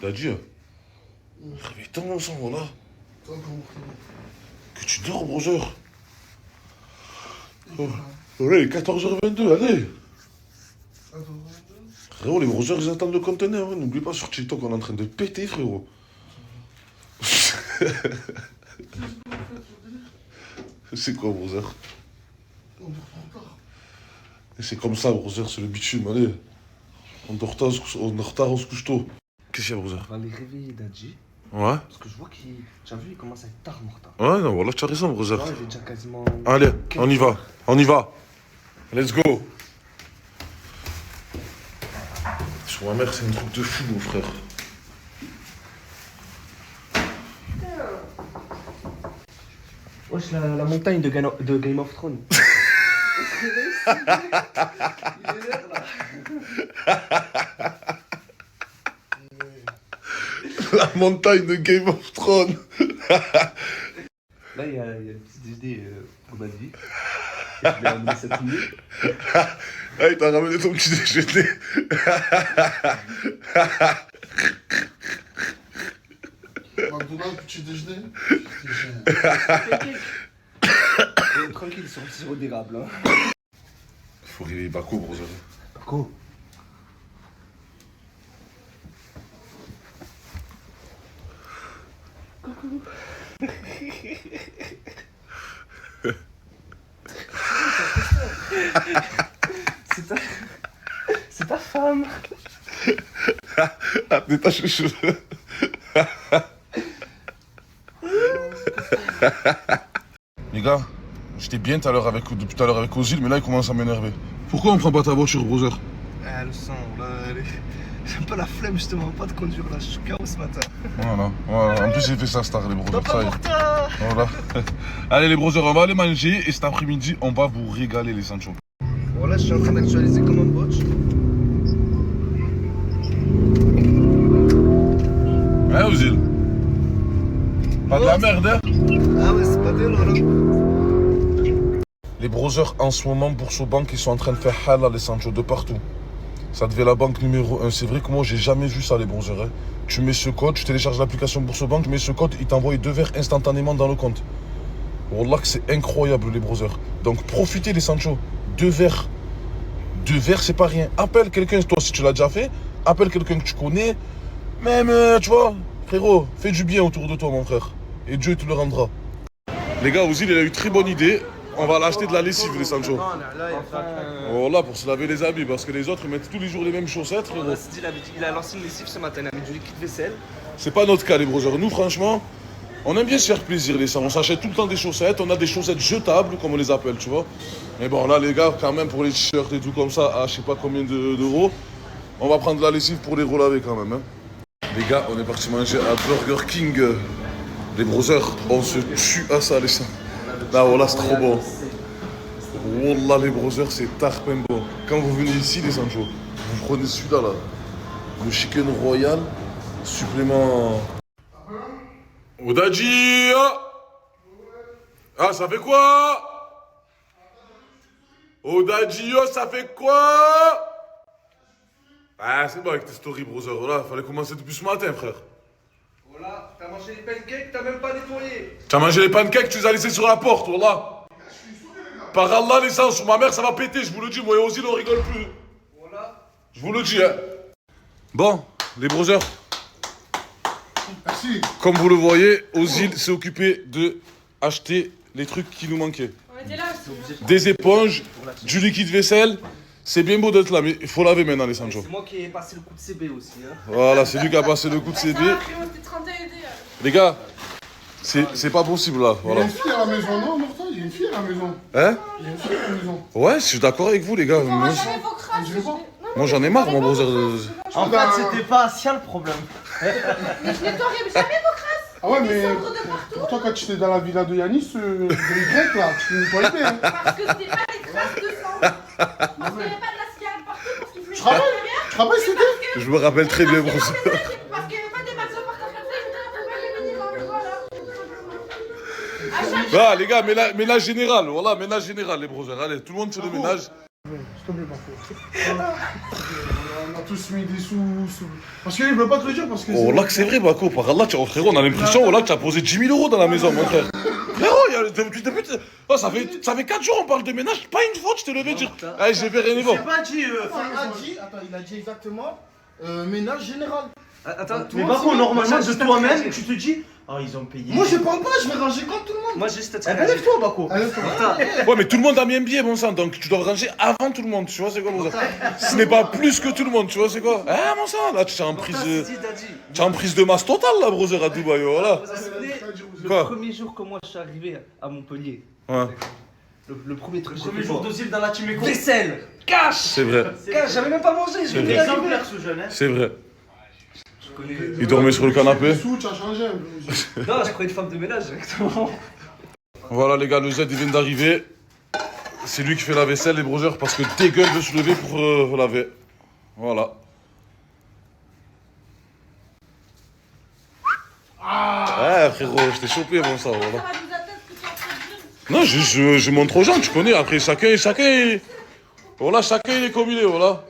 Dadji, réveille-toi mon sang, voilà. Que tu dors, brother. Oh. Voilà, il est 14h22, allez. Frérot, les brothers, ils attendent le conteneur. Hein. N'oublie pas sur TikTok, on est en train de péter, frérot. C'est quoi, brother? C'est comme ça, brother, c'est le bitume, allez. On est en retard, on se couche tôt. Qu'est-ce qu'il y a, brother? On va les réveiller, Dadji. Ouais. Parce que je vois qu'il. Tu as vu, il commence à être tard, mon retard. Ouais, non, voilà, tu as raison, brother. Ouais, j'ai déjà quasiment. Allez, on y va, on y va. Let's go. Sur ma mère, c'est un truc de fou, mon frère. Wesh, la montagne de Game of Thrones. Il est l'heure, là. La montagne de Game of Thrones. Là, il y a le petit déjeuner pour ma vie. Je vais amener cette minute. Ah, il t'a ramené ton petit déjeuner. McDonald's, petit déjeuner. Tranquille sur le sirop d'érable. Hein. Faut réveiller Bako, brother. Bako. Coucou. C'est ta femme. Ah, ta chouchou. Les gars, j'étais bien depuis tout à l'heure avec Ozil, mais là il commence à m'énerver. Pourquoi on prend pas ta voiture, brother? Ah, le sang, là, j'ai un peu la flemme justement, pas de conduire là, je suis KO ce matin. Voilà. En plus, j'ai fait ça, star, les brothers. Pas pour toi. Voilà. Allez, les brothers, on va aller manger et cet après-midi, on va vous régaler, les Sancho. Voilà, je suis en train d'actualiser comme un botch. Hein, Ozil? Pas de la merde, hein? Ah ouais, c'est pas bien là. Les brothers, en ce moment, Bourso-Banque, ils sont en train de faire halal, les Sancho, de partout. Ça devient la banque numéro 1. C'est vrai que moi, j'ai jamais vu ça, les brothers. Hein. Tu mets ce code, tu télécharges l'application Bourso-Banque, tu mets ce code, il t'envoie 2 verres instantanément dans le compte. Wallah que c'est incroyable, les brothers. Donc, profitez, les Sancho. 2 verres. 2 verres, c'est pas rien. Appelle quelqu'un, toi, si tu l'as déjà fait. Appelle quelqu'un que tu connais. Même, tu vois, frérot, fais du bien autour de toi, mon frère. Et Dieu te le rendra. Les gars, Ozil, il a eu très bonne idée. On va l'acheter de la lessive, les Sancho. Voilà, pour se laver les habits, parce que les autres, ils mettent tous les jours les mêmes chaussettes, frérot. Il a lancé une lessive ce matin, il a mis du liquide vaisselle. C'est pas notre cas, les brothers. Nous, franchement, on aime bien se faire plaisir, les sangs. On s'achète tout le temps des chaussettes. On a des chaussettes jetables, comme on les appelle, tu vois. Mais bon, là, les gars, quand même, pour les t-shirts et tout comme ça, à je sais pas combien d'euros, on va prendre de la lessive pour les relaver quand même. Hein. Les gars, on est parti manger à Burger King. Les brothers, on se tue à ça, les sangs. Là, voilà, c'est trop bon. Wallah, les brothers, c'est tarpin bon. Quand vous venez ici, les Sancho, vous prenez celui-là, là. Le chicken royal, supplément... Dadji! Ah, ça fait quoi? Dadji, ça fait quoi? Ah, c'est bon avec tes stories, brother. Voilà, fallait commencer depuis ce matin, frère. Voilà, t'as mangé les pancakes, t'as même pas nettoyé. T'as mangé les pancakes, tu les as laissés sur la porte, voilà. Par Allah, les sangs, sur ma mère, ça va péter, je vous le dis. Moi et Ozil, on rigole plus. Voilà. Je vous le dis, hein. Bon, les brothers. Merci. Comme vous le voyez, Ozil s'est occupé de acheter les trucs qui nous manquaient. On était là aussi. Des éponges, du liquide vaisselle. C'est bien beau d'être là, mais il faut laver maintenant, les Sancho. C'est moi qui ai passé le coup de CB aussi. Hein. Voilà, c'est lui qui a passé le coup de Ça CB. va, frérot, c'était 31 aidés. Les gars, c'est pas possible là. Il y a Voilà. une fille à la maison, non, Martin? Il y a une fille à la maison. Hein? Il y a une fille à la maison. Ouais, je suis d'accord avec vous, les gars. On Moi, va jamais vos crasses. je vais voir. moi, j'en ai marre, mon brother. En fait, c'était pas Asia le problème. Mais je nettoierai jamais vos crasses. Ah ouais, Des mais cendres de partout. pourtant, quand tu étais dans la villa de Yanis, de Y, là, tu nettoyais bien. Hein. Parce que c'était pas des crasses de sang. Parce qu'il n'y avait pas de la cigarette partout. Parce qu'il Tu faisait te rappelles? Tu te rappelles, c'était? Je me rappelle très bien, brother. Parce qu'il n'y avait pas des maxos par contre comme ça. J'étais là pour mettre le minimum. Voilà. À chaque Ah, les gars, ménage général. Voilà, ménage général, les brothers. Allez, tout le monde fait le ménage. te plaît, Bafo. On a tous mis des sous. Parce qu'il veut pas te le dire parce que. Oh là que c'est vrai, Bako. Par Allah, frérot, on a l'impression oh, là, que tu as posé 10 000 euros dans la maison, mon frère. Frérot, oh, ça fait 4 jours, on parle de ménage. Pas une fois, je t'ai levé dire. Allez, j'ai fait rien. J'ai pas dit. Attends, il a dit exactement ménage général. Attends, toi, mais par contre, c'est- normalement, moi, de j'ai toi-même, pas- tu te dis, oh, ils ont payé. Moi, je parle pas, je vais ranger comme tout le monde. Moi, juste à te Eh ben, lève-toi, Bako. Ouais, mais tout le monde a mis un billet, mon sang. Donc tu dois ranger avant tout le monde. Tu vois, c'est quoi, mon sang? Ce n'est pas plus que tout le monde. Tu vois, c'est quoi? Eh, mon sang, là, tu es en prise. Tu es en prise de masse totale, là, brother, à Dubaï. Voilà. Vous vous souvenez, le Quoi premier jour que moi je suis arrivé à Montpellier, Ouais, le premier truc, Premier jour d'Ozil dans la team Eco. vaisselle, cash, c'est vrai. cash, j'avais même pas mangé, je vrai. vais arriver. Exemplaire ce jeune, hein. C'est vrai. Je connais. Il dormait sur le canapé. Sous, tu as changé un peu. Non, je croyais une femme de ménage directement. Voilà, les gars, le Z, il vient d'arriver. C'est lui qui fait la vaisselle, les brothers, parce que Dégueule veut se lever pour laver. Voilà. Ah, frérot, je t'ai chopé, bon sang, voilà. Ça va nous attendre que tu es en train de dire. Non, je montre aux gens, tu connais. Après, chacun, voilà, chacun il est comme il est, voilà.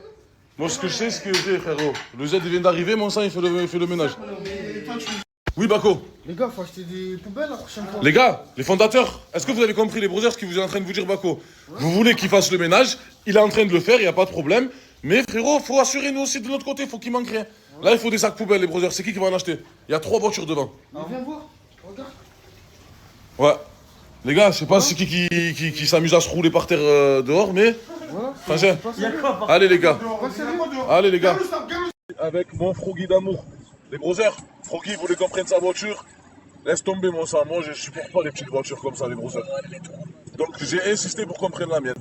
Moi, ce que je sais, c'est que j'ai, frérot. Le Z, il vient d'arriver, mon sang, il fait le ménage. Et toi, tu. Oui, Bako. Les gars, faut acheter des poubelles la prochaine fois. Les gars, les fondateurs, est-ce que vous avez compris, les brothers, ce qu'il vous est en train de vous dire, Bako? Vous voulez qu'il fasse le ménage, il est en train de le faire, il n'y a pas de problème. Mais frérot, faut assurer nous aussi de notre côté, faut qu'il manque rien. Là, il faut des sacs poubelles, les brothers. C'est qui va en acheter? Il y a 3 voitures devant. Mais viens voir, regarde. Ouais. Les gars, je sais pas c'est qui s'amuse à se rouler par terre dehors, mais. Voilà. Enfin, Il y a quoi par allez, les gars. Dehors. Allez, les gars. Garde-le, ça, garde-le. Avec mon Froggy d'amour. Les brothers, Froggy voulait qu'on prenne sa voiture. Laisse tomber mon sang, moi je supporte pas les petites voitures comme ça, les brothers. Donc j'ai insisté pour qu'on prenne la mienne.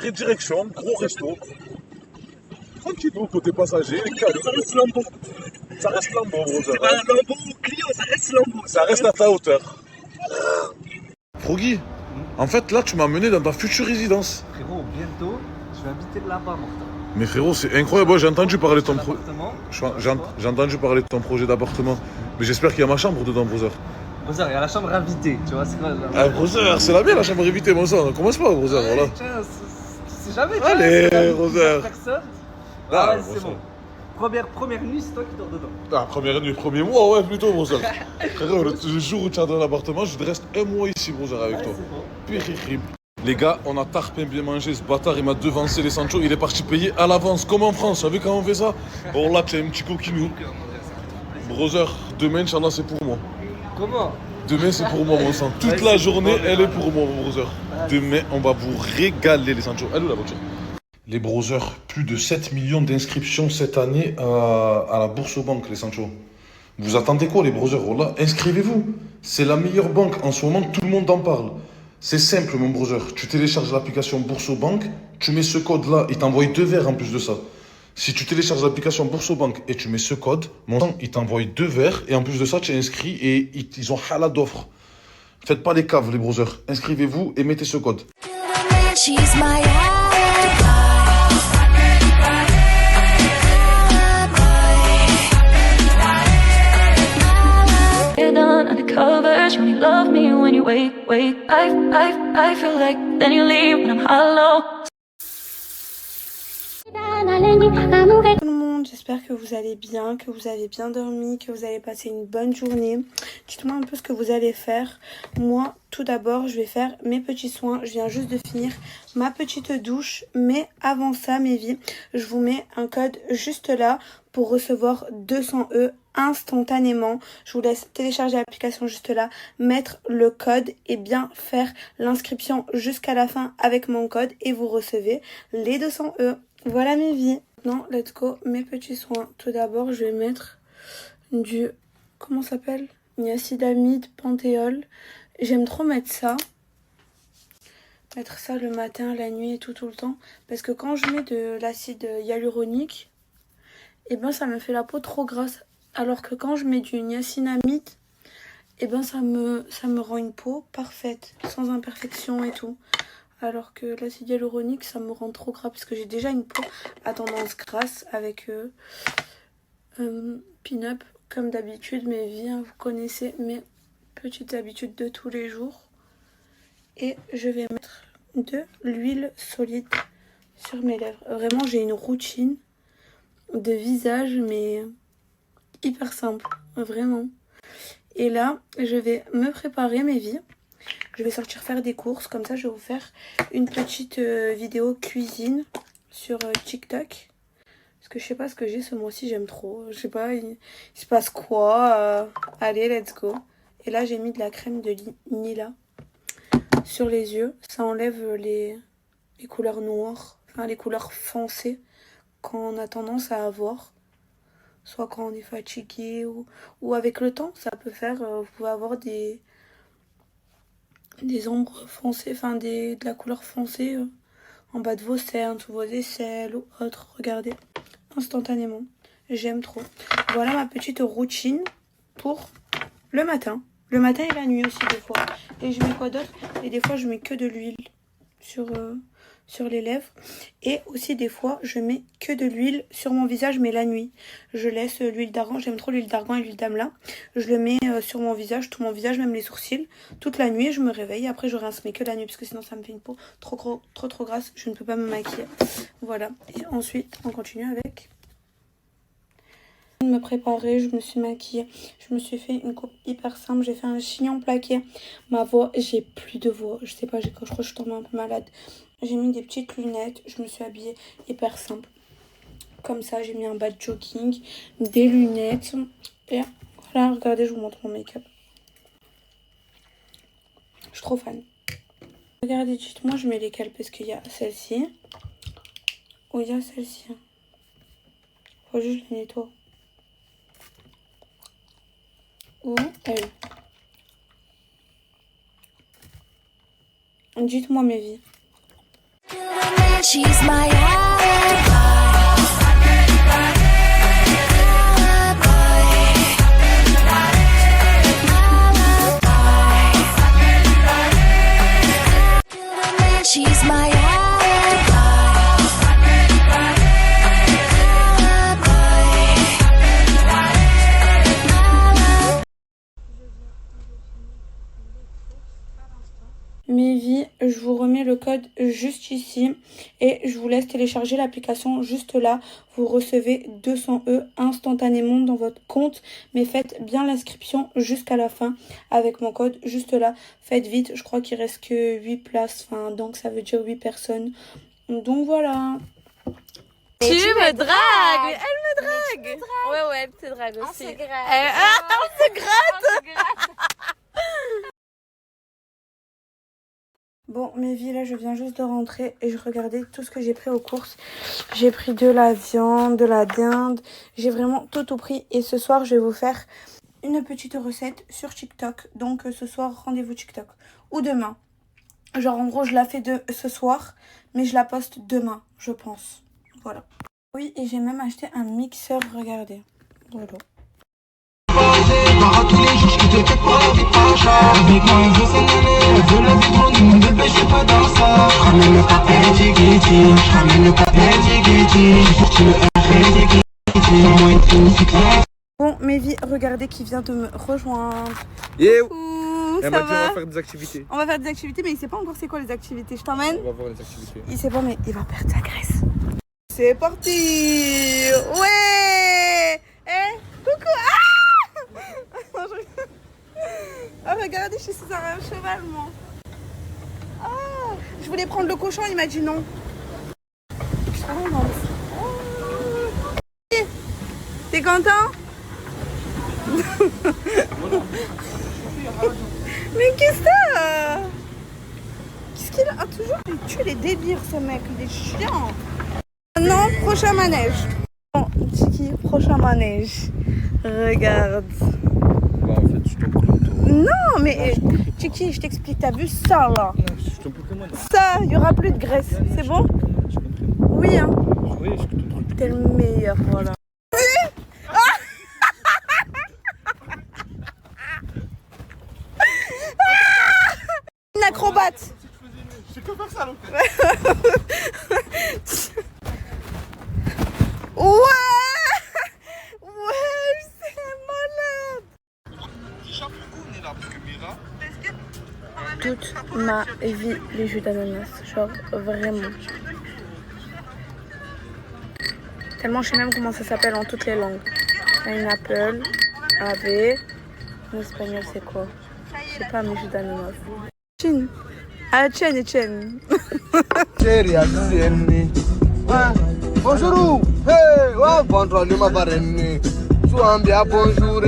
Redirection, gros resto. Tranquillou, côté passager, calme. Ça reste Lambo. Ça reste Lambo, brother. C'est pas un Lambo Clio, ça reste Lambo. Ça reste à ta hauteur. Froggy, en fait là tu m'as mené dans ta future résidence. Frérot, bientôt, je vais habiter là-bas, Martin. Mais frérot, c'est incroyable, j'ai entendu parler de ton projet. Appartement. J'ai entendu parler de ton projet d'appartement. Mais j'espère qu'il y a ma chambre dedans, brother. Brother, il y a la chambre invitée, tu vois, c'est quoi Ah, brother, c'est la mienne la chambre évitée, mon sang. Commence pas, brother, voilà. Tiens, tu sais jamais, tu Allez, vois, c'est brother. personne. Ah, Ah, vas-y, bon c'est sang. bon. Première nuit, c'est toi qui dors dedans. Ah, première nuit, premier mois, ouais, plutôt, brother. Frérot, le jour où tu as dans l'appartement, je reste un mois ici, brother, avec toi. C'est bon. Pire. Les gars, on a tarpin bien mangé, ce bâtard, il m'a devancé les Sancho, il est parti payer à l'avance, comme en France, vous savez quand on fait ça? Bon là, tu es un petit coquinou. Brother, demain, Inch'Allah, c'est pour moi. Comment? Demain, c'est pour moi, mon sang. Toute la journée, elle est pour moi, mon brother. Demain, on va vous régaler, les Sancho. Elle est où la voiture? Les brothers, plus de 7 millions d'inscriptions cette année à la bourse aux banques, les Sancho. Vous attendez quoi, les brothers? Voilà, inscrivez-vous. C'est la meilleure banque. En ce moment, tout le monde en parle. C'est simple, mon brother. Tu télécharges l'application Bourse aux banques, tu mets ce code-là, il t'envoie 2 verres en plus de ça. Si tu télécharges l'application Bourse aux banques et tu mets ce code, mon sang, il t'envoie 2 verres et en plus de ça, tu es inscrit et ils ont halal d'offres. Faites pas les caves, les brothers. Inscrivez-vous et mettez ce code. She's my alibi. You're done undercover, you only love me when you wake. I feel like then you leave when I'm hollow. Tout le monde, j'espère que vous allez bien, que vous avez bien dormi, que vous allez passer une bonne journée. Dites-moi un peu ce que vous allez faire. Moi, tout d'abord, je vais faire mes petits soins. Je viens juste de finir ma petite douche. Mais avant ça, mes vies, je vous mets un code juste là pour recevoir 200 E instantanément. Je vous laisse télécharger l'application juste là, mettre le code et bien faire l'inscription jusqu'à la fin avec mon code et vous recevez les 200 E. Voilà mes vies. Maintenant, let's go, mes petits soins. Tout d'abord, je vais mettre du... Comment ça s'appelle? Niacinamide, Panthéol. J'aime trop mettre ça. Mettre ça le matin, la nuit et tout le temps. Parce que quand je mets de l'acide hyaluronique, et ben ça me fait la peau trop grasse. Alors que quand je mets du niacinamide, et ben ça me rend une peau parfaite, sans imperfection et tout. Alors que l'acide hyaluronique, ça me rend trop gras parce que j'ai déjà une peau à tendance grasse avec Pin-Up comme d'habitude. Mes vies, hein, vous connaissez mes petites habitudes de tous les jours. Et je vais mettre de l'huile solide sur mes lèvres. Vraiment, j'ai une routine de visage, mais hyper simple, vraiment. Et là, je vais me préparer mes vies. Je vais sortir faire des courses. Comme ça, je vais vous faire une petite vidéo cuisine sur TikTok. Parce que je sais pas ce que j'ai ce mois-ci, j'aime trop. Je sais pas, il se passe quoi. Allez, let's go. Et là, j'ai mis de la crème de Nila sur les yeux. Ça enlève les couleurs noires, enfin les couleurs foncées qu'on a tendance à avoir. Soit quand on est fatigué ou avec le temps, ça peut faire, vous pouvez avoir des ombres foncées, enfin de la couleur foncée en bas de vos cernes, sous vos aisselles ou autre. Regardez, instantanément, j'aime trop. Voilà ma petite routine pour le matin. Le matin et la nuit aussi des fois. Et je mets quoi d'autre? Et des fois je mets que de l'huile sur les lèvres. Et aussi des fois je mets que de l'huile sur mon visage, mais la nuit. Je laisse l'huile d'argan, j'aime trop l'huile d'argan et l'huile d'amla. Je le mets sur mon visage, tout mon visage, même les sourcils, toute la nuit. Je me réveille, après je rince, mais que la nuit, parce que sinon ça me fait une peau trop grasse. Je ne peux pas me maquiller. Voilà. Et ensuite on continue avec... me préparer, je me suis maquillée, je me suis fait une coupe hyper simple, j'ai fait un chignon plaqué. Ma voix, j'ai plus de voix, je sais pas, je crois que je suis tombée un peu malade. J'ai mis des petites lunettes, je me suis habillée hyper simple. Comme ça, j'ai mis un bas de jogging, des lunettes. Et voilà, regardez, je vous montre mon make-up. Je suis trop fan. Regardez, dites-moi, je mets lesquelles, parce qu'il y a celle-ci. Ou il y a celle-ci. Faut juste les nettoyer. Ou elle. Dites-moi mes vies. She's my alibi. She's my Mes vies, je vous remets le code juste ici et je vous laisse télécharger l'application juste là. Vous recevez 200 € instantanément dans votre compte, mais faites bien l'inscription jusqu'à la fin avec mon code juste là. Faites vite, je crois qu'il reste que 8 places, enfin, donc ça veut dire 8 personnes. Donc voilà. Tu me dragues. Elle me drague. Ouais, elle te drague aussi. On se gratte. On se gratte. Bon, mes vies, là, je viens juste de rentrer et je regardais tout ce que j'ai pris aux courses. J'ai pris de la viande, de la dinde. J'ai vraiment tout pris. Et ce soir, je vais vous faire une petite recette sur TikTok. Donc, ce soir, rendez-vous TikTok. Ou demain. Genre, en gros, je la fais ce soir, mais je la poste demain, je pense. Voilà. Oui, et j'ai même acheté un mixeur, regardez. Voilà. Bon, mes vies, regardez qui vient de me rejoindre. Yo. Coucou, Elle ça m'a dit on va? va faire des activités. On va faire des activités, mais il sait pas encore c'est quoi les activités. Je t'emmène? On va voir les activités. Il sait pas, mais il va perdre sa graisse. C'est parti! Ouais! Eh, coucou! Ah! Oh, regardez, je suis sur un cheval, moi. Ah, je voulais prendre le cochon, il m'a dit non. Oh. T'es content? Mais qu'est-ce que t'as? Qu'est-ce qu'il a? Toujours, il tue les délires, ce mec, il est chiant. Non, prochain manège. Bon, Tiki, prochain manège. Regarde. Bah, en fait, je tombe Pokémon. Non, mais Tiki, je t'explique, t'as vu ça là? Je tombe Pokémon. Ça, il n'y aura plus de graisse, c'est bon? Oui, hein? Oui, je te T'es le meilleur, voilà. Une acrobate. Je sais que faire ça, donc. Ouais, c'est malade. Toute ma vie, les jus d'ananas, genre vraiment. Tellement je sais même comment ça s'appelle en toutes les langues. Pineapple, ave. En espagnol, c'est quoi? Je sais pas, mais je donne une autre. Chin. Ah, Chen et Chen. Bonjour. Hey, wa bonjour ni mabareni. Suambia bonjour.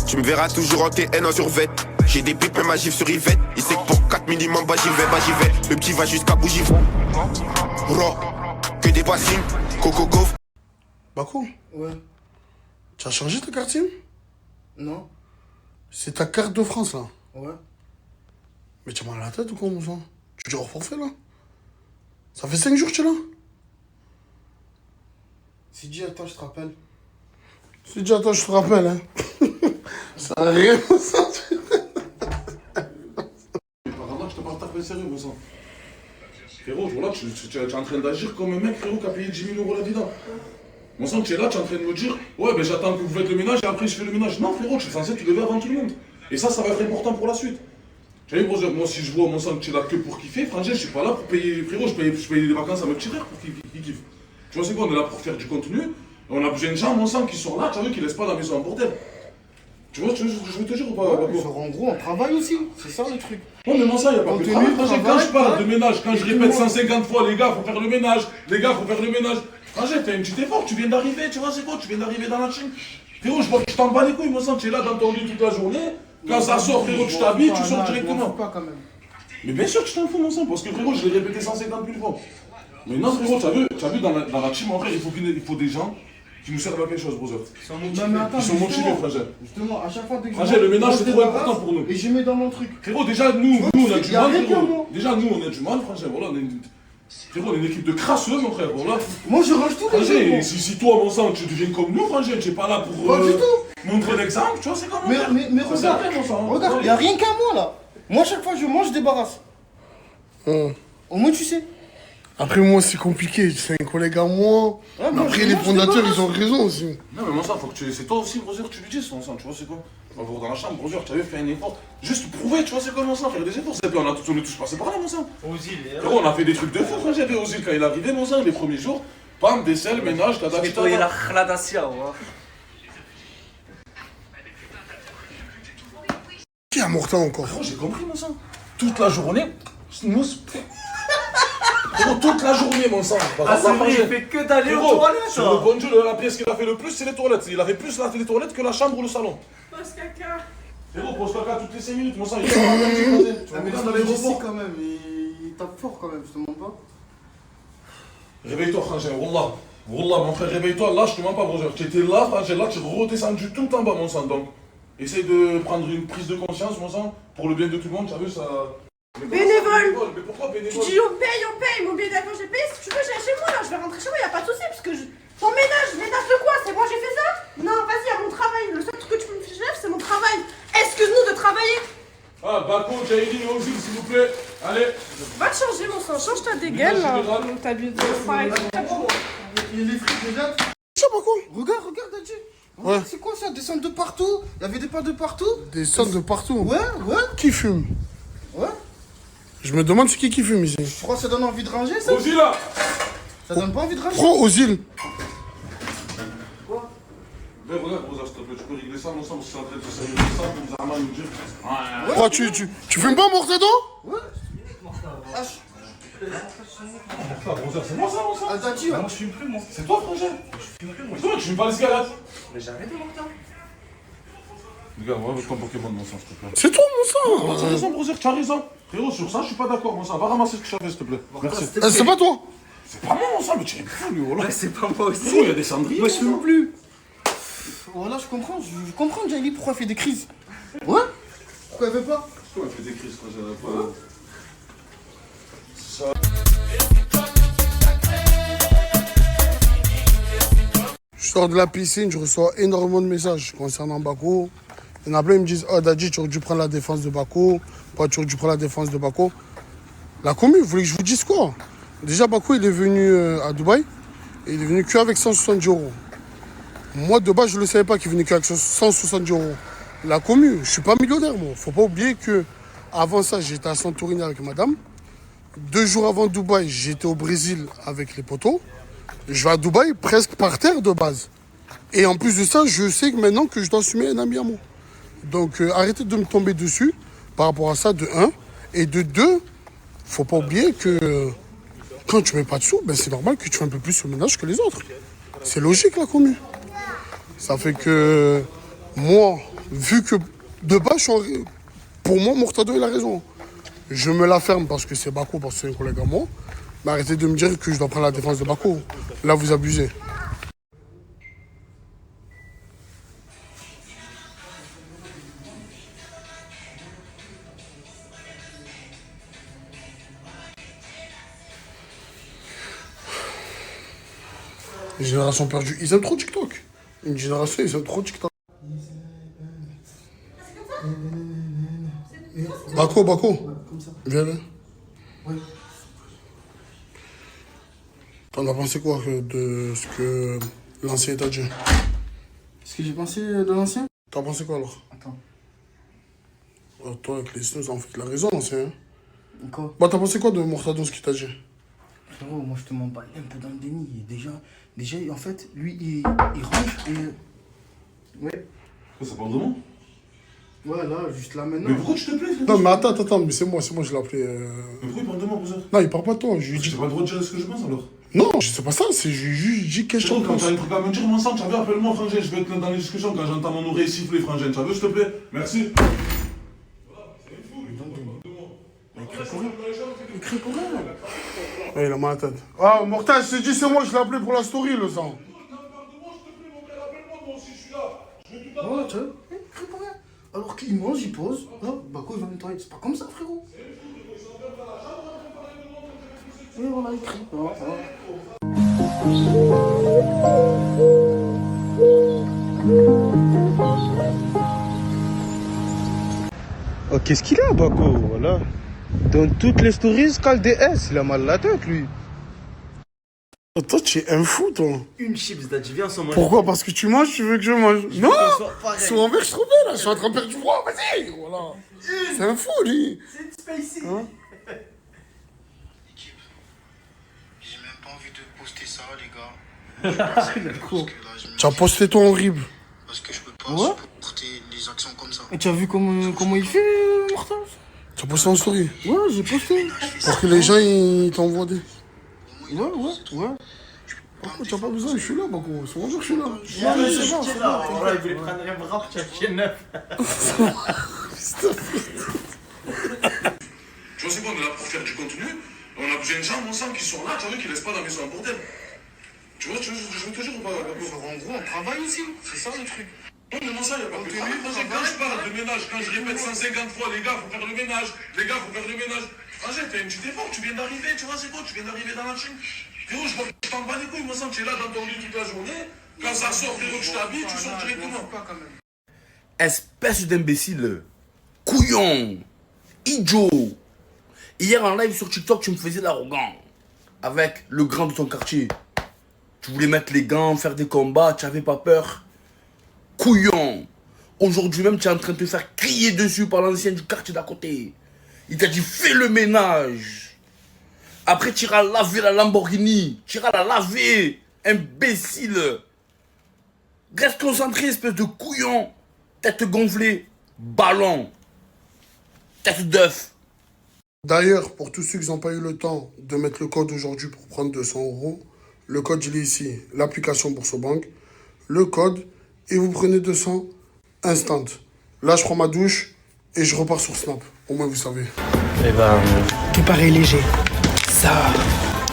Tu me verras toujours en TN en survêt. J'ai des pipes même à gifle sur Yvette. Il sait que pour 4 minimum, bah j'y vais. Le petit va jusqu'à Bougie. Ro, que des bassines, Coco Gauff. Bakou, Ouais. tu as changé ta carte SIM? Non. C'est ta carte de France là. Ouais. Mais tu as mal à la tête ou quoi, mon sang? Tu es hors forfait là? Ça fait 5 jours que tu es là? Si dit attends, je te rappelle. Si déjà, attends, je te rappelle, hein. Ça n'a rien à ça. Apparemment, je te parle taper sérieux, mon sang. Frérot, voilà, tu es en train d'agir comme un mec, frérot, qui a payé 10 000 € la vida. Mon sang, tu es là, tu es en train de me dire, ouais, ben j'attends que vous faites le ménage et après je fais le ménage. Non, frérot, tu es censé te lever avant tout le monde. Et ça va être important pour la suite. Tu vois, brother, moi, si je vois, mon sang, que tu es là que pour kiffer, frangin, je suis pas là pour payer. Frérot, je paye des vacances à mes petits frères pour qu'ils kiffent. Tu vois, c'est quoi, on est là pour faire du contenu. Et on a besoin de gens, mon sang, qui sont là, tu vois, qui laissent pas la maison en bordel. Tu vois, je veux te dire ou pas, En gros, on travaille aussi. C'est ça le truc. Non, mais moi, ça, il n'y a pas que de travail. Quand je parle de ménage, quand je répète 150 fois, les gars, faut faire le ménage. Les gars, faut faire le ménage. Frangin, fais un petit effort, tu viens d'arriver, tu vois, c'est quoi? Tu viens d'arriver dans la chaîne. Frérot, je vois que je t'en bats les couilles, mon sang, tu es là dans ton lit toute la journée. Quand ça sort, frérot, tu t'habilles, tu sors directement. Pas quand même. Mais bien sûr que je t'en fous, mon sang, parce que frérot, je l'ai répété 150 000 fois. Mais non, frérot, tu as vu dans la team, en vrai, il faut des gens qui nous servent à quelque chose, brother. Ils sont motivés, frangin. Justement, à chaque fois que Frangin, le ménage, c'est trop important pour nous. Et je mets dans mon truc. Frérot, déjà, nous, on a du y a mal, rien frérot. que moi. Déjà, nous, on a du mal, frangin. Voilà, frérot, on est une équipe de crasseux, mon frère. Voilà. Moi, je range tous les Frangin, jours. si toi, mon sang, tu deviens comme nous, frangin, tu n'es pas là pour Pas du tout. montrer l'exemple, tu vois, c'est comme Mais ça regarde, sert à rien, mon sang. regarde, il n'y a rien qu'à moi là. Moi, chaque fois que je mange, je débarrasse. Au moins, tu sais. Après, moi, c'est compliqué. C'est un collègue à moi. Ouais, moi, Après, je les mange, fondateurs, je ils ont raison aussi. Non, mais mon sang, faut que c'est toi aussi, brother, tu lui dises, mon sang, tu vois, c'est quoi? On va voir dans la chambre, brother, tu avais fait un effort. Juste prouver, tu vois, c'est quoi, mon sang, faire des efforts. On est tous passés par là, mon sang. Frérot, on a fait des trucs de fou, frère, j'avais Ozil quand il est arrivé, mon sang, les premiers jours. Bam, vaisselle, ménage, t'as Nettoyer la khladasia, ouais. Qui a Mortain encore? Frérot, j'ai compris, mon sang. Toute la journée, nous. Frérot, toute la journée, mon sang. Ah, c'est vrai, il fait que d'aller aux Frérot, toilettes, sur le bon Dieu, la pièce qu'il a fait le plus, c'est les toilettes. Il a fait plus les toilettes que la chambre ou le salon. Pose caca. Frérot, pose caca toutes les 5 minutes, mon sang. Il est pas comme tu faisais. Tu vas Mais me là, dans il ici l'aéroport. quand même. Il tape fort quand même, je te mens pas. Réveille-toi, frangin, Wallah. Wallah, mon frère, réveille-toi. Là, je te mens pas, brother. Tu étais là, frangin, là, tu es redescendu tout en bas, mon sang. Donc, essaye de prendre une prise de conscience, mon sang, pour le bien de tout le monde. Tu as vu ça? Bénévole. Mais pourquoi Tu bénévole? dis on paye, mon billet d'avion j'ai payé, si tu veux j'ai chez moi là, je vais rentrer chez moi, y a pas de souci, parce que ton ménage de quoi? C'est moi j'ai fait ça? Non, vas-y, à mon travail, le seul truc que tu me fais c'est mon travail. Excuse-nous de travailler. Ah, Bako, Jaili, Ozil, s'il vous plaît. Allez. Va te changer mon sang, change ta dégaine là. Donc t'as bu de froid et tout. Il est frites déjà. Je sais pas quoi. Regarde, Adji. Ouais. C'est quoi ça? Descendre de partout. Il y avait des pas de partout. Des sortes de partout. Ouais. Qui fume? Ouais. Je me demande c'est qui fume ici. Je crois que ça donne envie de ranger ça. Ozil, là. Ça donne pas envie de ranger. Prends Ozil. Mais regarde, Rosa, s'il te plaît, tu peux régler ça, mon sang, parce que c'est en train de se salir ça, pour Zama nous dire. Ouais. Pourquoi tu fumes pas Mortain? Ouais. Ah, Rosa, c'est moi ça, mon sang. Adji, Moi, je fume plus, moi. C'est toi, frangin. Je fume plus, moi. Toi, tu fumes pas les cigarettes. Mais j'ai arrêté, mon temps. Regarde, va avec ton Pokémon, mon sang, s'il te plaît. C'est toi, mon T'as sang. raison, brother, tu as raison. Frérot, sur ça, je suis pas d'accord, mon sang. Va ramasser ce que j'avais, s'il te plaît. Merci. C'est pas toi. C'est pas moi, mon sang, mais tu es fou, lui, voilà. Ouais, c'est pas moi aussi. Frérot, il y a des cendriers. Moi, je fume plus. voilà, je comprends, Jaili, pourquoi elle fait des crises. Ouais. Pourquoi elle veut pas? Pourquoi elle fait des crises, frangin? Ça. Je sors de la piscine, je reçois énormément de messages concernant Bako. Il y en a plein qui me disent oh Dadji, tu aurais dû prendre la défense de Bako. Pourquoi tu aurais dû prendre la défense de Bako? La commune, vous voulez que je vous dise quoi? Déjà, Bako, il est venu à Dubaï et il est venu qu'avec 170 €. Moi, de base, je ne le savais pas qu'il venait qu'avec 170 €. La commune, je ne suis pas millionnaire, moi. Faut pas oublier que avant ça, j'étais à Santorini avec madame. 2 jours avant Dubaï, j'étais au Brésil avec les potos. Je vais à Dubaï presque par terre de base. Et en plus de ça, je sais que maintenant que je dois assumer un ami à moi. Donc arrêtez de me tomber dessus par rapport à ça, de 1. Et de 2, faut pas oublier que quand tu mets pas de sous, ben c'est normal que tu fais un peu plus le ménage que les autres. C'est logique la commu. Ça fait que moi, vu que de base, pour moi, Mortado, il a raison. Je me la ferme parce que c'est Bako, parce que c'est un collègue à moi. Mais arrêtez de me dire que je dois prendre la défense de Bako. Là, vous abusez. Une génération perdue. Ils aiment trop TikTok. Une génération, ils aiment trop TikTok. Bako. Viens là. Ouais. T'en as pensé quoi de ce que l'ancien t'a dit? Ce que j'ai pensé de l'ancien? T'as pensé quoi alors? Attends. Toi, avec les snooze, en fait, il a raison, l'ancien. Hein? Quoi? Bah, t'as pensé quoi de Mortado, ce qu'il t'a dit? Frérot, moi je te mens pas un peu dans le déni. Déjà en fait, lui il range et. Ouais. Ça parle de moi? Ouais, là, juste là maintenant. Mais pourquoi tu te plais? Non, mais attends, mais c'est moi, je l'ai appelé. Mais pourquoi il parle de moi, Bouzer? Non, il parle pas de toi. Je lui dis. J'ai pas le droit de dire ce que je pense alors? Non, c'est pas ça, c'est juste dit qu'est-ce que Quand je pense. t'as un truc à me dire, mon sang, tu savais, appelle-moi, frangin, je vais être dans les discussions quand j'entends mon oreille siffler, frangin. Tu savais, s'il te plaît? Merci. Il crie pour rien. Ouais, il a mal à la tête. Ah, Mortal, je t'ai dit, c'est moi, je l'ai appelé pour la story, le sang. Ouais, tu vois, il crie pour rien. Alors qu'il mange, il pose. Là, Bako, il va nettoyer. C'est pas comme ça, frérot. Et voilà, il crie. Oh, qu'est-ce qu'il a, Bako? Voilà. Dans toutes les stories, cale des S, il a mal à la tête, lui. Oh, toi, tu es un fou, toi. Une chips, Dadji, viens sans manger. Pourquoi? Parce que tu manges, tu veux que je mange? Non! Pareil. C'est envers, je trouvais, là. Je suis en train de perdre du poids, vas-y, voilà. C'est un fou, lui. C'est une spacey. Hein? J'ai même pas envie de poster ça, les gars. Tu as posté toi en rib. Parce que je peux pas Ouais. supporter les actions comme ça. Et tu as vu comment il fait, Mortal? Tu as posté en story. Ouais, j'ai posté. Pour que les gens, ils t'envoient des. Ouais. Pourquoi tu n'as pas besoin? Je suis là, Bako. C'est moi que je suis là. Non, mais c'est bon, c'est bon. Voilà, il voulait prendre un rap, tu as fait neuf. Tu vois, c'est quoi, on est là pour faire du contenu. On a besoin de gens, mon sang, qui sont là, tu as vu, qui laissent pas la maison en bordel. Tu vois, je veux te dire ou pas? En gros, on travaille aussi. C'est ça le truc. Non, mais non, ça, il n'y a pas de travail. Quand je parle de ménage, quand je répète 150 fois, les gars, faut faire le ménage. Les gars, faut faire le ménage. Frangin, fais un petit effort, tu viens d'arriver, tu vois, c'est quoi? Tu viens d'arriver dans la chaîne. Frérot, je t'en bats les couilles, moi, tu es là dans ton lit toute la journée. Quand ça sort, frérot, tu t'habilles, tu sors directement. Espèce d'imbécile. Couillon. Idiot. Hier en live sur TikTok, tu me faisais l'arrogant. Avec le grand de ton quartier. Tu voulais mettre les gants, faire des combats, tu n'avais pas peur. Couillon. Aujourd'hui même, tu es en train de te faire crier dessus par l'ancien du quartier d'à côté. Il t'a dit, fais le ménage. Après, tu iras laver la Lamborghini. Tu iras la laver. Imbécile. Reste concentré, espèce de couillon. Tête gonflée. Ballon. Tête d'œuf. D'ailleurs, pour tous ceux qui n'ont pas eu le temps de mettre le code aujourd'hui pour prendre 200 €, le code, il est ici. L'application BoursoBank. Le code, et vous prenez 200 instant. Là, je prends ma douche et je repars sur Snap. Au moins, vous savez. Eh ben, Tout paraît léger. Ça.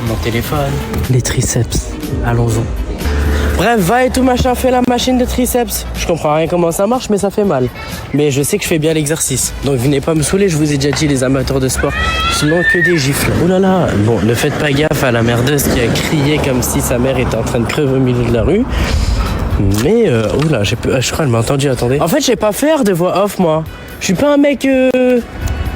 mon téléphone, les triceps. Allons-y. Bref, va et tout machin, fais la machine de triceps. Je comprends rien comment ça marche, mais ça fait mal. Mais je sais que je fais bien l'exercice. Donc venez pas me saouler, je vous ai déjà dit, les amateurs de sport. Sinon que des gifles. Oh là là, bon, ne faites pas gaffe à la merdeuse qui a crié comme si sa mère était en train de crever au milieu de la rue. Mais, oula, je crois qu'elle m'a entendu, attendez. En fait, je sais pas faire de voix off, moi. Je suis pas un mec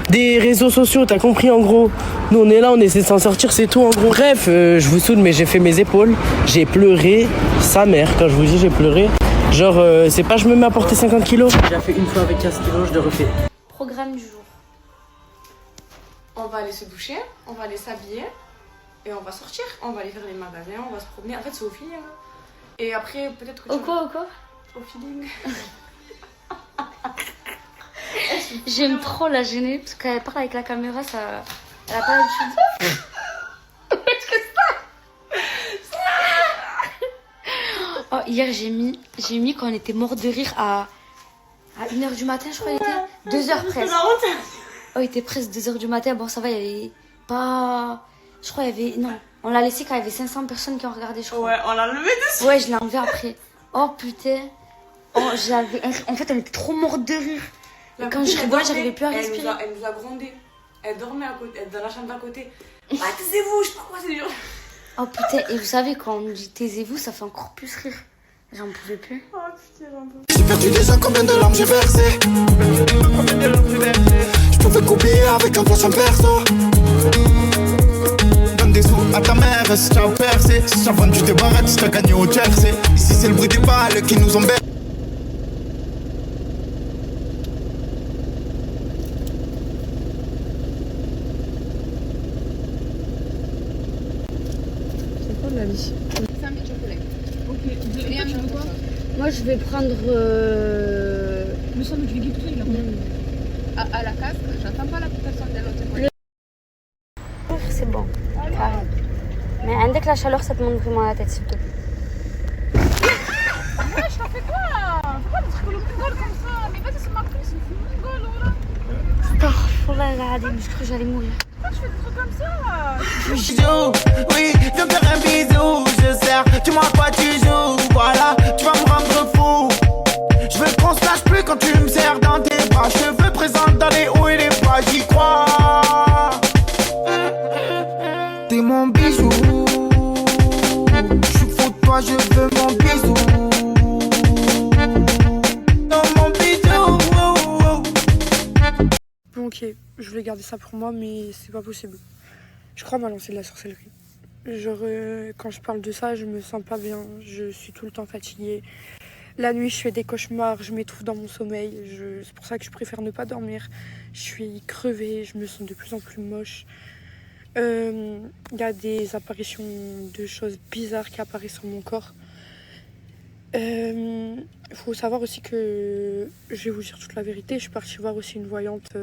des réseaux sociaux, t'as compris en gros. Nous, on est là, on essaie de s'en sortir, c'est tout en gros. Bref, je vous saoule, mais j'ai fait mes épaules. J'ai pleuré sa mère. Quand je vous dis j'ai pleuré, genre, c'est pas je me mets à porter 50 kilos. J'ai déjà fait une fois avec 15 kilos, je le refais. Programme du jour. on va aller se doucher, on va aller s'habiller et on va sortir. On va aller faire les magasins, on va se promener. En fait, c'est au feeling. Et après, peut-être que Au quoi Au feeling. J'aime trop la gêner parce qu'elle parle avec la caméra, ça... Elle a pas l'habitude. Oh, hier, j'ai mis quand on était mort de rire à 1h du matin, je crois. Il était 2h presque. Oh, il était presque 2h du matin. Bon, ça va, il y avait pas... Je crois qu'il y avait... Non, on l'a laissé quand il y avait 500 personnes qui ont regardé, je crois. Ouais, on l'a levé dessus. Ouais, je l'ai enlevé après. Oh, putain. Oh, j'avais... En fait, on était trop morte de rire. Et quand je rigolais, j'arrivais plus à respirer. Elle nous a grondé. Elle dormait à côté, dans la chambre d'à côté. Ah, taisez-vous, je sais pas quoi, c'est dur. Oh putain, et vous savez, quand on nous dit taisez-vous, ça fait encore plus rire. J'en pouvais plus. Oh putain, j'en peux plus. J'ai perdu déjà combien de larmes j'ai versé. Je pouvais couper avec un prochain perso. Donne des sous à ta mère si tu as percé. Si tu as vendu tes barrettes, si tu as gagné au Jersey. Ici c'est le bruit des balles qui nous embête. Moi, je vais prendre... Le sandwich vegan, il a à la casque, j'attends pas la personne de l'autre. C'est bon, carré. Mais avec la chaleur, ça te monte vraiment la tête, s'il te plaît. Ouais, je t'en fais quoi? Faut pas des trucs mongol comme ça. Mais vas-y, c'est ma fille, c'est une mongol, voilà. Astaghfirullah, je crois que j'allais mourir. Pourquoi tu fais des trucs comme ça? Bisous, oui, viens faire un bisou, je sers, tu m'as pas, tu joues, voilà, tu vas me rendre fou. Je veux qu'on se lâche plus quand tu me serres dans tes bras, je veux présente dans les hauts et les bas, j'y crois. T'es mon bijou, je suis fou de toi, je veux mon bisou. Dans mon bisou. Bon, ok, je voulais garder ça pour moi, mais c'est pas possible. Je crois m'a lancé de la sorcellerie. Genre, quand je parle de ça, je me sens pas bien. Je suis tout le temps fatiguée. La nuit, je fais des cauchemars, je m'étouffe dans mon sommeil. C'est pour ça que je préfère ne pas dormir. Je suis crevée, je me sens de plus en plus moche. Il y a des apparitions de choses bizarres qui apparaissent sur mon corps. Faut savoir aussi que, je vais vous dire toute la vérité, je suis partie voir aussi une voyante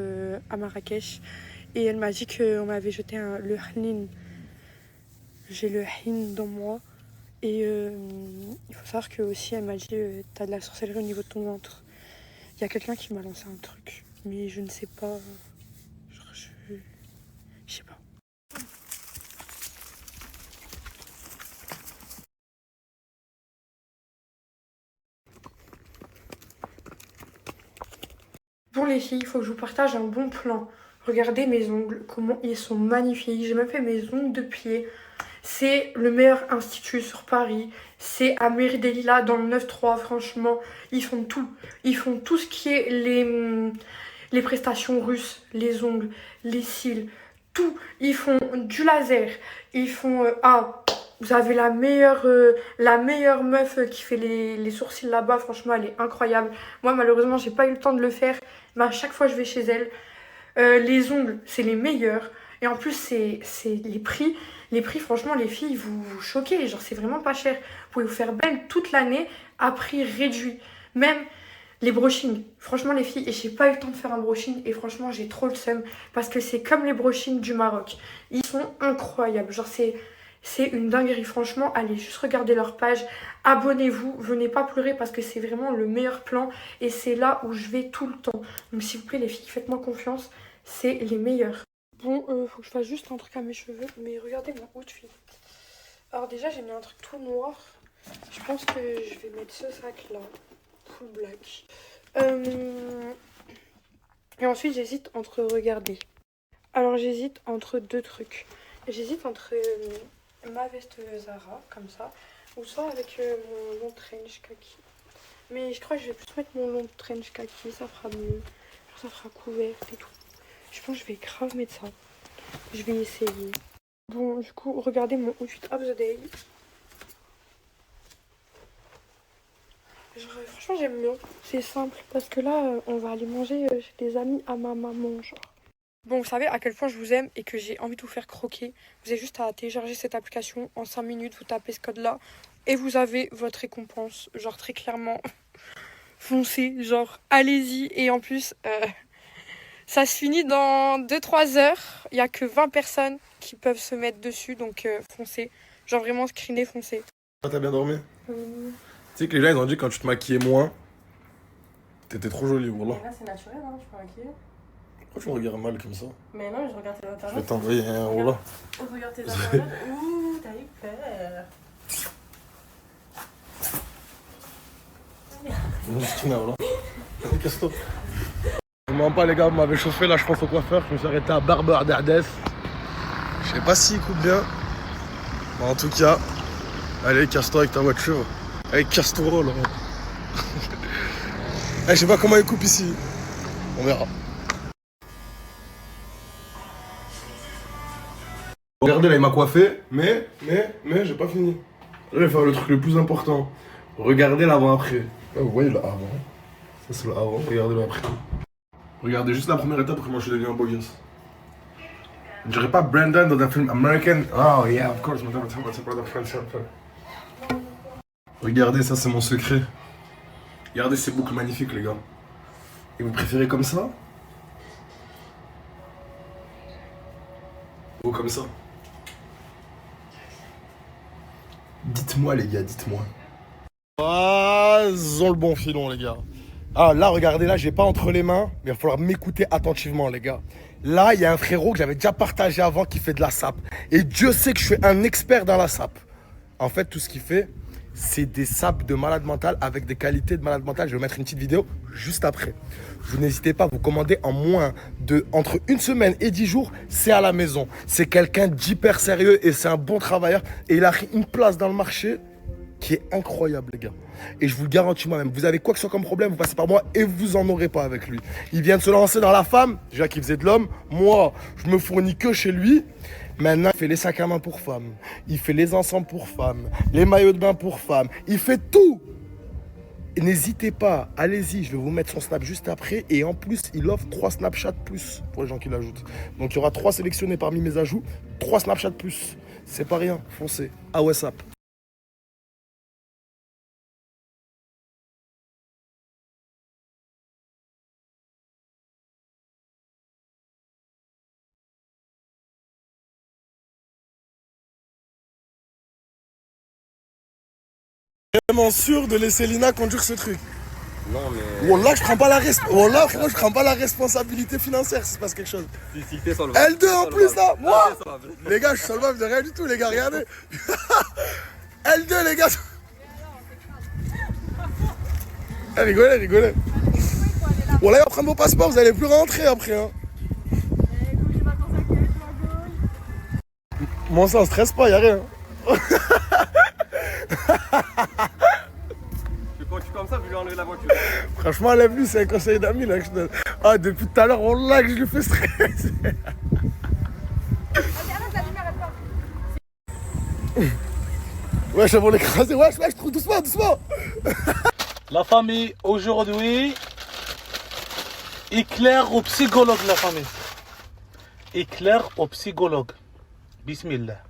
à Marrakech. Et elle m'a dit qu'on m'avait jeté le hlin. J'ai le hlin dans moi. Et il faut savoir que aussi elle m'a dit t'as de la sorcellerie au niveau de ton ventre. Il y a quelqu'un qui m'a lancé un truc. Mais je ne sais pas. Genre je sais pas. Bon les filles, il faut que je vous partage un bon plan. Regardez mes ongles, comment ils sont magnifiques. J'ai même fait mes ongles de pied. C'est le meilleur institut sur Paris. C'est à Mairie des Lilas dans le 9-3. Franchement, ils font tout. Ils font tout ce qui est les prestations russes, les ongles, les cils, tout. Ils font du laser. Ils font... vous avez la meilleure meuf qui fait les sourcils là-bas. Franchement, elle est incroyable. Moi, malheureusement, j'ai pas eu le temps de le faire. Mais à chaque fois, je vais chez elle. Les ongles, c'est les meilleurs. Et en plus, c'est les prix. Les prix, franchement, les filles, vous choquez. Genre, c'est vraiment pas cher. Vous pouvez vous faire belle toute l'année à prix réduit. Même les brochings. Franchement, les filles, et j'ai pas eu le temps de faire un brushing. Et franchement, j'ai trop le seum. Parce que c'est comme les brushings du Maroc. Ils sont incroyables. Genre, c'est une dinguerie. Franchement, allez juste regarder leur page. Abonnez-vous. Venez pas pleurer parce que c'est vraiment le meilleur plan. Et c'est là où je vais tout le temps. Donc, s'il vous plaît, les filles, faites-moi confiance. C'est les meilleurs. Bon, faut que je fasse juste un truc à mes cheveux, mais regardez mon outfit. Alors déjà, j'ai mis un truc tout noir. Je pense que je vais mettre ce sac-là, full black. Et ensuite, j'hésite entre, regardez. Alors, j'hésite entre deux trucs. J'hésite entre ma veste Zara, comme ça, ou soit avec mon long trench kaki. Mais je crois que je vais plus mettre mon long trench kaki, ça fera mieux. Ça fera couverte et tout. Je pense que je vais grave mettre ça. Je vais essayer. Bon, du coup, regardez mon outfit of the day. Genre, franchement, j'aime bien. C'est simple. Parce que là, on va aller manger chez des amis à ma maman, genre. Bon, vous savez à quel point je vous aime et que j'ai envie de vous faire croquer. Vous avez juste à télécharger cette application. En 5 minutes, vous tapez ce code-là et vous avez votre récompense. Genre, très clairement, foncez. Genre, allez-y. Et en plus, ça se finit dans 2-3 heures. Il n'y a que 20 personnes qui peuvent se mettre dessus. Donc, foncez. Genre, vraiment, screenez, foncez. T'as bien dormi? Tu sais que les gens, ils ont dit quand tu te maquillais moins, t'étais trop jolie, voilà. Mais là, c'est naturel, hein, je peux maquiller. Pourquoi tu me regardes mal comme ça? Mais non, je regarde tes Je internautes. vais t'envoyer un voilà. Regarde tes internautes. Ouh, t'as eu peur. Justina, voilà. Casse-toi. Je m'en pas, les gars, vous m'avez chauffé, là, je pense au coiffeur. Je me suis arrêté à Barbeur d'Ardès. Je sais pas s'il coupe bien. Mais en tout cas, allez, casse-toi avec ta voiture. Allez, casse-toi, là. Je sais pas comment il coupe ici. On verra. Regardez, là, il m'a coiffé, mais, j'ai pas fini. Là, je vais faire le truc le plus important. Regardez l'avant-après. Là, vous voyez l'avant. Ça, c'est l'avant. Regardez l'après. Regardez juste la première étape comment je suis devenu un beau gosse. Je dirais pas Brandon dans un film American. Oh, yeah, of course. Regardez, ça, c'est mon secret. Regardez ces boucles magnifiques, les gars. Et vous préférez comme ça? Ou comme ça? Dites-moi, les gars, dites-moi. Ah, ils ont le bon filon, les gars. Ah, là, regardez, là, j'ai pas entre les mains, mais il va falloir m'écouter attentivement, les gars. Là, il y a un frérot que j'avais déjà partagé avant qui fait de la sape. Et Dieu sait que je suis un expert dans la sape. En fait, tout ce qu'il fait, c'est des sapes de malade mental avec des qualités de malade mental. Je vais mettre une petite vidéo juste après. Vous n'hésitez pas à vous commander en moins de entre 1 semaine et 10 jours, c'est à la maison. C'est quelqu'un d'hyper sérieux et c'est un bon travailleur. Et il a pris une place dans le marché qui est incroyable, les gars. Et je vous le garantis moi-même, vous avez quoi que ce soit comme problème, vous passez par moi et vous en aurez pas avec lui. Il vient de se lancer dans la femme, déjà qu'il faisait de l'homme. Moi, je me fournis que chez lui. Maintenant, il fait les sacs à main pour femmes. Il fait les ensembles pour femmes. Les maillots de bain pour femmes. Il fait tout. N'hésitez pas, allez-y, je vais vous mettre son snap juste après. Et en plus, il offre 3 Snapchat plus pour les gens qui l'ajoutent. Donc il y aura 3 sélectionnés parmi mes ajouts, 3 Snapchat plus. C'est pas rien, foncez. À WhatsApp. Vraiment sûr de laisser Lina conduire ce truc. Non mais... Wallah, je prends pas la je prends pas la responsabilité financière si se passe quelque chose. Si t'es solvable. L2 en plus là, moi. Les gars, je suis solvable de rien du tout, les gars, regardez. L2 les gars. Rigolez, rigolez. Wallah, on va prendre vos passeports, vous allez plus rentrer après. Hein. Moi ça, on stresse pas, y'a rien. Tu comme ça, je lui enlever la voiture. Franchement, lève-lui, c'est un conseil d'amis là que je donne. Ah, depuis tout à l'heure, on l'a que je lui fais stresser. Wesh, elles vont l'écraser. Wesh, doucement, doucement. La famille, aujourd'hui, éclair au psychologue, la famille. Éclair au psychologue. Bismillah.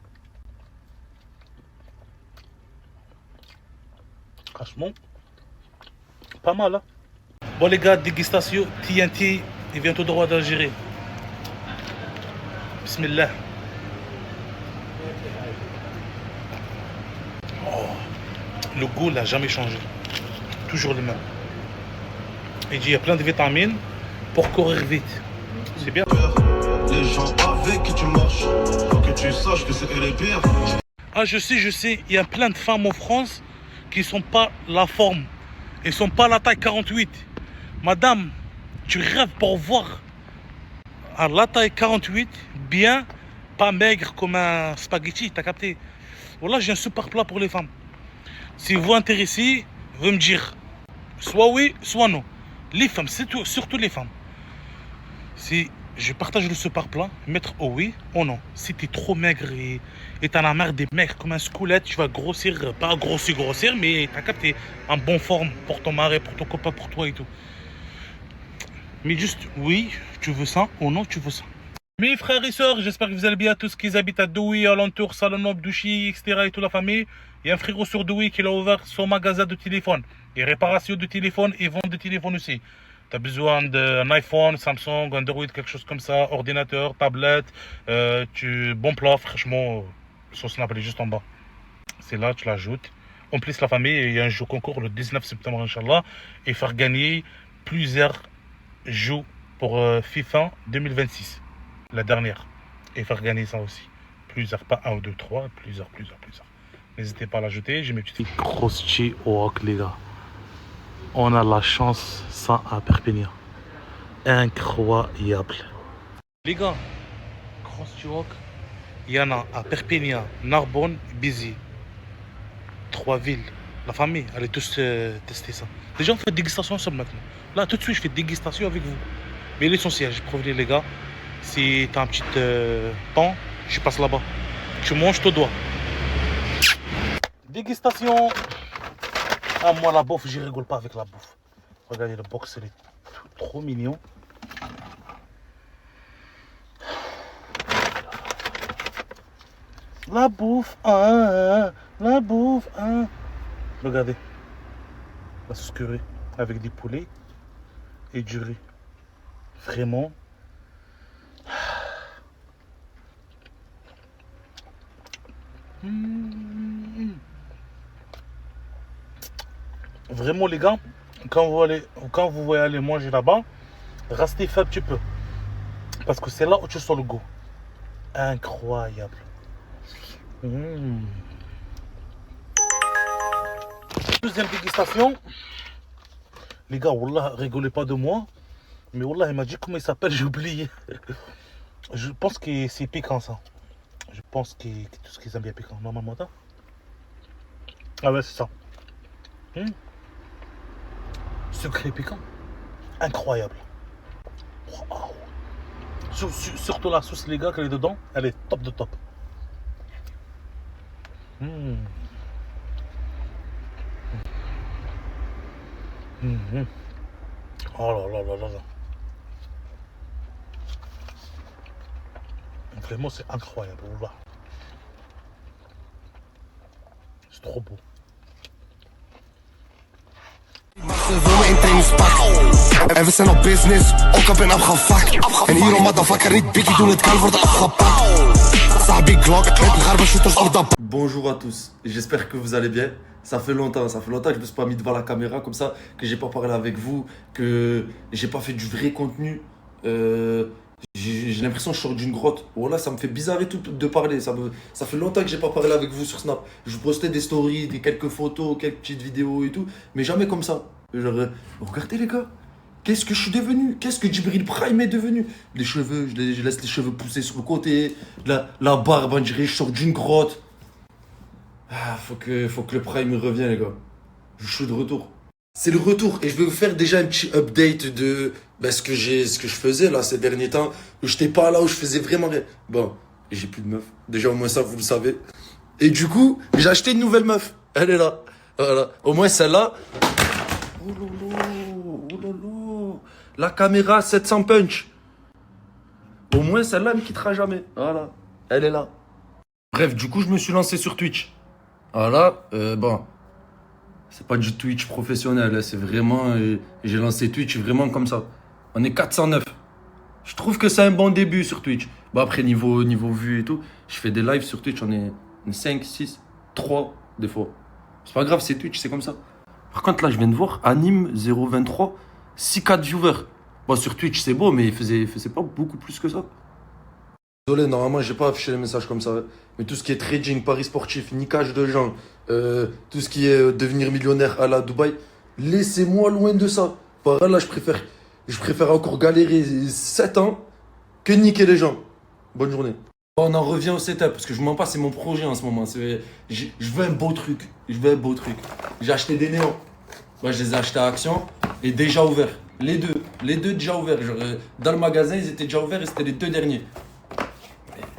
Franchement, pas mal, hein. Bon les gars, dégustation TNT, il vient tout droit d'Algérie. Bismillah. Oh, le goût n'a jamais changé. Toujours le même. Il dit il y a plein de vitamines pour courir vite. C'est bien. Les gens avec qui tu marches, faut que tu saches que c'est les pires. Ah je sais, il y a plein de femmes en France qui sont pas la forme. Ils sont pas la taille 48. Madame, tu rêves pour voir à la taille 48, bien, pas maigre comme un spaghetti, t'as capté? Voilà, j'ai un super plat pour les femmes. Si vous intéressez, vous me dire soit oui, soit non. Les femmes, c'est tout, surtout les femmes. Si je partage le super plat, mettre au oui ou non. Si t'es trop maigre et t'en as marre des mecs comme un squelette, tu vas grossir, pas grossir, mais t'as capté, en bonne forme pour ton mari, pour ton copain, pour toi et tout. Mais juste oui, tu veux ça ou non, tu veux ça. Mes frères et sœurs, j'espère que vous allez bien, tous qui habitent à Douai, alentour, Salonop, Douchy, etc. et toute la famille. Il y a un frérot sur Douai qui a ouvert son magasin de téléphone. Et réparation de téléphone et vente de téléphone aussi. Tu as besoin d'un iPhone, Samsung, Android, quelque chose comme ça, ordinateur, tablette, bon plan, franchement, son snap elle est juste en bas. C'est là, tu l'ajoutes. En plus, la famille, il y a un jeu concours le 19 septembre, Inch'Allah, et faire gagner plusieurs jeux pour FIFA 2026, la dernière. Et faire gagner ça aussi. Plusieurs, pas 1 ou 2, 3, plusieurs. N'hésitez pas à l'ajouter, j'ai mes petites croustilles au rock, les gars. On a la chance, ça à Perpignan. Incroyable. Les gars, croustilles au rock, il y en a à Perpignan, Narbonne, Béziers. 3 villes. La famille, allez tous tester ça. Déjà, on fait dégustation ensemble maintenant. Là, tout de suite, je fais dégustation avec vous. Mais l'essentiel, je préviens les gars, si t'as un petit temps, je passe là-bas. Tu manges ton doigt. Dégustation. Ah, moi, la bouffe, je rigole pas avec la bouffe. Regardez, le box, il est trop mignon. La bouffe, la bouffe, Regardez, la sauce curry avec des poulets et du riz. Vraiment. Vraiment les gars, quand vous voyez aller manger là-bas, restez fait un petit peu. Parce que c'est là où tu sens le goût. Incroyable. Deuxième dégustation. Les gars, wallah, rigolez pas de moi. Mais wallah, il m'a dit comment il s'appelle, j'ai oublié. Je pense que c'est piquant ça. Je pense que tout ce qu'ils aiment bien piquant. Normalement, ça. Ah ouais, c'est ça. Sucré piquant. Incroyable. Wow. Surtout la sauce, les gars, qu'elle est dedans, elle est top de top. Oh là là là là là. Vraiment, c'est incroyable. Voilà. C'est trop beau. En we zijn op business, ook op en afgevakt. En hier om motherfucker niet biggie doen, het kan worden afgepakt. Sabi Glock, met garbe shooters op de... Bonjour à tous, j'espère que vous allez bien. Ça fait longtemps que je me suis pas mis devant la caméra comme ça, que j'ai pas parlé avec vous, que j'ai pas fait du vrai contenu. J'ai l'impression que je sors d'une grotte. Voilà, ça me fait bizarre et tout de parler. Ça fait longtemps que j'ai pas parlé avec vous sur Snap. Je postais des stories, quelques photos, quelques petites vidéos et tout, mais jamais comme ça. Genre, regardez les gars, qu'est-ce que je suis devenu? Qu'est-ce que Djibril Prime est devenu? Les cheveux, je laisse les cheveux pousser sur le côté. La barbe, on dirait je sors d'une grotte. Ah, faut que le Prime revienne les gars. Je suis de retour. C'est le retour et je vais vous faire déjà un petit update de ce que je faisais là ces derniers temps. J'étais pas là où je faisais vraiment rien. Bon, j'ai plus de meuf. Déjà au moins ça vous le savez. Et du coup, j'ai acheté une nouvelle meuf. Elle est là. Voilà. Au moins celle-là. Oh lolo. La caméra 700 punch. Au moins celle-là elle me quittera jamais. Voilà. Elle est là. Bref, du coup je me suis lancé sur Twitch. Voilà. Bon. C'est pas du Twitch professionnel, c'est vraiment... J'ai lancé Twitch vraiment comme ça. On est 409. Je trouve que c'est un bon début sur Twitch. Bon après, niveau vue et tout, je fais des lives sur Twitch, on est 5, 6, 3 des fois. C'est pas grave, c'est Twitch, c'est comme ça. Par contre là, je viens de voir, Anime 023, 6-4 viewers. Bon sur Twitch c'est beau, mais il faisait pas beaucoup plus que ça. Désolé, normalement j'ai pas affiché les messages comme ça. Mais tout ce qui est trading, paris sportif, niquage de gens, tout ce qui est devenir millionnaire à la Dubaï, laissez-moi loin de ça. Par là, je préfère encore galérer 7 ans que niquer les gens. Bonne journée. On en revient au setup, parce que je vous mens pas, c'est mon projet en ce moment. Je veux un beau truc. J'ai acheté des néons. Moi, je les ai achetés à Action et déjà ouverts. Les deux déjà ouverts. Genre, dans le magasin, ils étaient déjà ouverts et c'était les 2 derniers.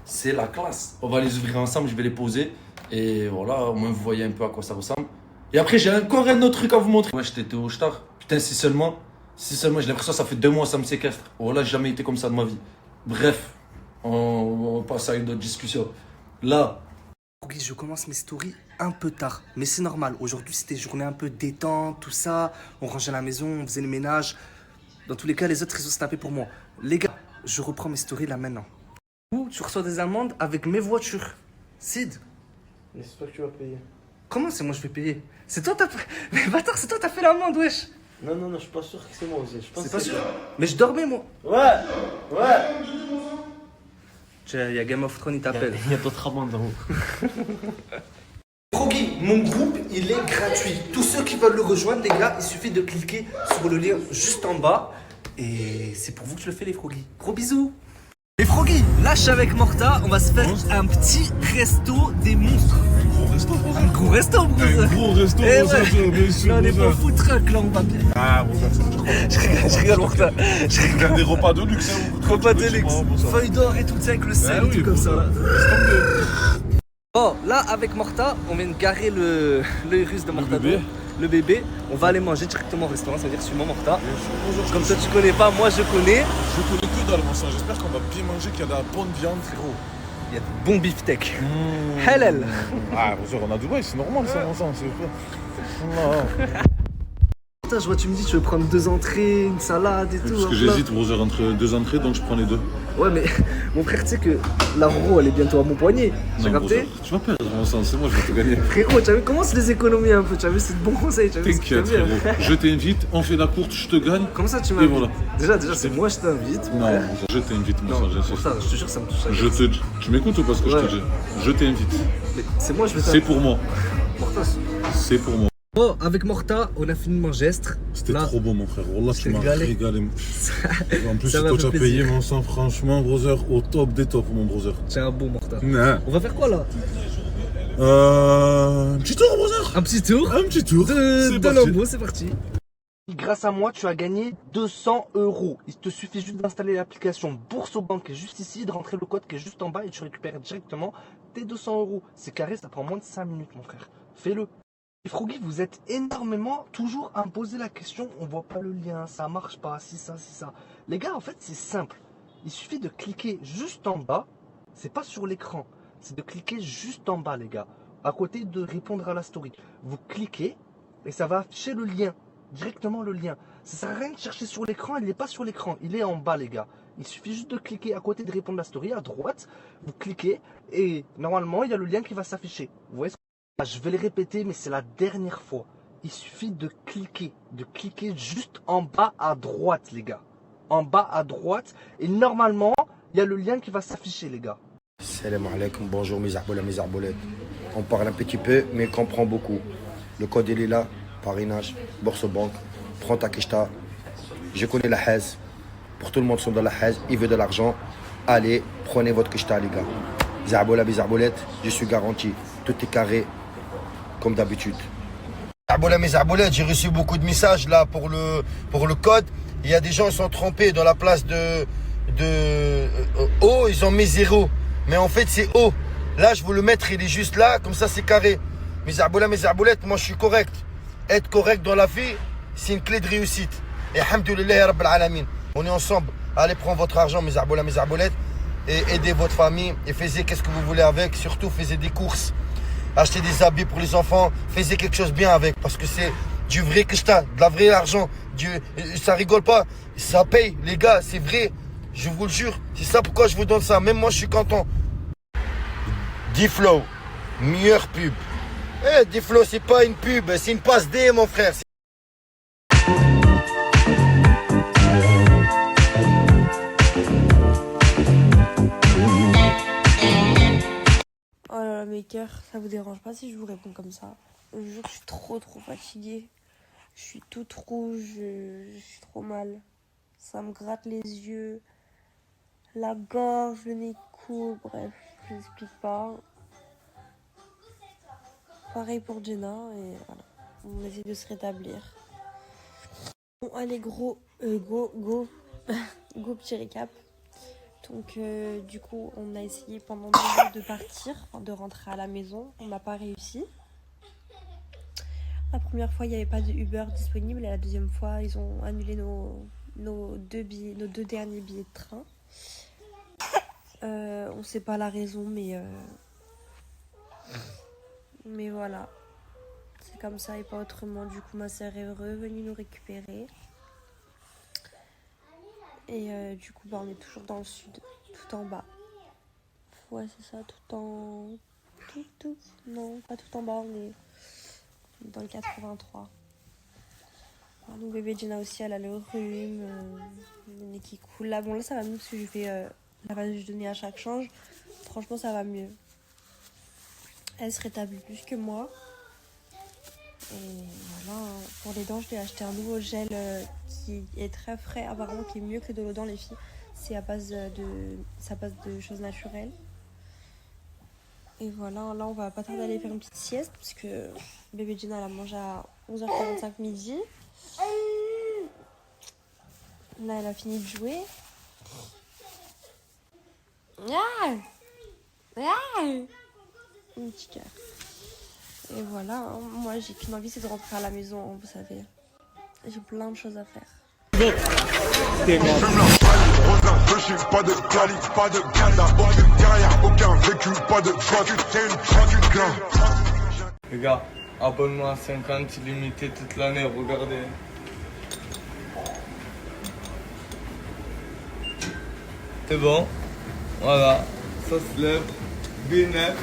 C'est la classe. On va les ouvrir ensemble, je vais les poser. Et voilà, au moins vous voyez un peu à quoi ça ressemble. Et après, j'ai encore un autre truc à vous montrer. Ouais, j'étais au star. Putain, si seulement, j'ai l'impression que ça fait 2 mois ça me séquestre. Voilà, j'ai jamais été comme ça de ma vie. Bref, On passe à une autre discussion. Là. Oui, je commence mes stories un peu tard, mais c'est normal. Aujourd'hui, c'était journée un peu détente, tout ça. On rangeait la maison, on faisait le ménage. Dans tous les cas, les autres, ils ont snappé pour moi. Les gars, je reprends mes stories là maintenant. Où tu reçois des amendes avec mes voitures. Sid. Mais c'est toi que tu vas payer. Comment c'est moi je vais payer? C'est toi t'as... Mais bâtard, c'est toi t'as fait l'amende, wesh. Non, non, non, je suis pas sûr que c'est moi aussi. C'est pas sûr. Mais je dormais, moi. Ouais. Tiens, il y a Game of Thrones, il t'appelle. Il y a d'autres amendes en haut. Froggy, mon groupe, il est gratuit. Tous ceux qui veulent le rejoindre, les gars, il suffit de cliquer sur le lien juste en bas. Et c'est pour vous que je le fais, les Froggy. Gros bisous. Les Froggy, lâche avec Morta, on va se faire un petit resto des monstres. Un gros resto, brother. Un gros resto, Eh brother, ouais. bien sûr, Là, on est pas brother. food truck, là, on va bien. Ah, bon, Je rigole, Morta. Je rigole. Regarde des repas de luxe, hein. Repas de luxe. Feuille d'or et tout ça avec le sel, et tout comme ça, là. Bon, là, avec Morta, on vient de garer le russe de Morta. Le bébé. On va aller manger directement au restaurant, ça veut dire suis-moi Morta. Comme ça, tu connais pas, moi je connais. Je connais que dalle, moi, ça. J'espère qu'on va bien manger, qu'il y a de la bonne viande, frérot. Il y a de bons beefsteak. Halal. Ah, on a Dubaï, c'est normal, ça, mon sang. Putain, je vois, tu me dis, tu veux prendre 2 entrées, une salade et tout. Parce que j'hésite, brother, entre 2 entrées, donc je prends les 2. Ouais, mais mon frère, tu sais que la Roro, elle est bientôt à mon poignet. Tu as capté? Tu vas perdre, mon sang, c'est moi, je vais te gagner. Frérot, tu as vu, commence les économies un peu. Tu as vu, c'est de bons conseils. T'inquiète, frérot. Je t'invite, on fait la courte, je te gagne. Comment ça, tu Et m'invites? voilà. Déjà, c'est moi, je t'invite. Non, je t'invite, mon sang, j'insiste. Ça, je te jure, ça me touche. Tu m'écoutes ou pas ce que je te dis? Je t'invite. Mais c'est moi, je vais C'est pour moi. Morta. C'est pour moi. Bon, avec Morta, on a fini de mangestre. C'était trop beau, mon frère. Wallah, tu m'as régalé. régalé. En plus, Ça c'est m'a toi fait qui as payé, plaisir. mon sang, franchement, brother, au top des tops, mon brother. C'est un bon Morta. Non. On va faire quoi là? Un petit tour, brother. Un petit tour? Un petit tour. De Lambo, c'est parti. Grâce à moi, tu as gagné 200 €. Il te suffit juste d'installer l'application Bourse au Banque qui est juste ici, de rentrer le code qui est juste en bas et tu récupères directement tes 200 €. C'est carré, ça prend moins de 5 minutes, mon frère. Fais-le. Et Froggy, vous êtes énormément toujours à me poser la question, on voit pas le lien, ça marche pas, si ça. Les gars, en fait, c'est simple. Il suffit de cliquer juste en bas, c'est pas sur l'écran, c'est de cliquer juste en bas, les gars, à côté de répondre à la story. Vous cliquez et ça va afficher le lien, directement le lien. Ça sert à rien de chercher sur l'écran, il n'est pas sur l'écran, il est en bas, les gars. Il suffit juste de cliquer à côté de répondre à la story, à droite, vous cliquez et normalement, il y a le lien qui va s'afficher. Vous voyez ce que... Je vais le répéter, mais c'est la dernière fois. Il suffit de cliquer juste en bas à droite, les gars. En bas à droite. Et normalement, il y a le lien qui va s'afficher, les gars. Salam alaikum, bonjour mes arbolets. On parle un petit peu, mais comprend beaucoup. Le code il est là, parrainage, bourse banque, prends ta kishta. Je connais la haze. Pour tout le monde qui sont dans la haze, ils veulent de l'argent. Allez, prenez votre kishta, les gars. Zarbola, mes arbolettes, je suis garanti. Tout est carré, comme d'habitude. Zarbola, mes arbolettes, j'ai reçu beaucoup de messages là pour le code. Il y a des gens qui sont trompés dans la place de O, ils ont mis 0. Mais en fait, c'est O. Là, je veux le mettre, il est juste là, comme ça, c'est carré. Mes arbolettes, moi, je suis correct. Être correct dans la vie, c'est une clé de réussite. Et alhamdoulilah, rabbil alamin. On est ensemble. Allez, prendre votre argent, mes arbolettes, et aidez votre famille. Et faites qu'est-ce que vous voulez avec. Surtout, faites des courses. Achetez des habits pour les enfants. Faites quelque chose bien avec. Parce que c'est du vrai kishta, de la vraie argent. Ça rigole pas. Ça paye, les gars, c'est vrai. Je vous le jure. C'est ça pourquoi je vous donne ça. Même moi, je suis content. D-Flow, meilleure pub. D-Flow, c'est pas une pub, c'est une passe D, mon frère. Oh là là, mes cœurs, ça vous dérange pas si je vous réponds comme ça? Je vous jure, je suis trop fatiguée. Je suis toute rouge, je suis trop mal. Ça me gratte les yeux, la gorge, le nez court, bref, je n'explique pas. Pareil pour Jenna, et voilà, on essaie de se rétablir. Bon, allez, go, petit récap. Donc, du coup, on a essayé pendant 2 jours de partir, de rentrer à la maison. On n'a pas réussi. La première fois, il n'y avait pas de Uber disponible. Et la deuxième fois, ils ont annulé nos 2 derniers billets de train. On sait pas la raison, mais voilà. C'est comme ça et pas autrement. Du coup, ma sœur est revenue nous récupérer. Et du coup, on est toujours dans le sud, tout en bas. Ouais, c'est ça, non, pas tout en bas, on est dans le 83. Alors, donc bébé Jenna aussi, elle a le rhume, le nez qui coule. Là, bon, là, ça va mieux parce que je fais lavage de nez à chaque change. Franchement, ça va mieux. Elle se rétablit plus que moi. Et voilà, pour les dents, je t'ai acheté un nouveau gel qui est très frais, apparemment, qui est mieux que de l'eau dans les filles. C'est à base de choses naturelles. Et voilà, là, on va pas tarder à aller faire une petite sieste parce que bébé Jenna, elle a mangé à 11h45 midi. Là, elle a fini de jouer. Un petit cœur. Et voilà, moi j'ai qu'une envie, c'est de rentrer à la maison, vous savez. J'ai plein de choses à faire. Pas de qualité, pas de ganda, aucune carrière, aucun vécu, pas de les gars, abonne-moi à 50 illimité toute l'année, regardez. C'est bon, voilà, ça se lève, B9,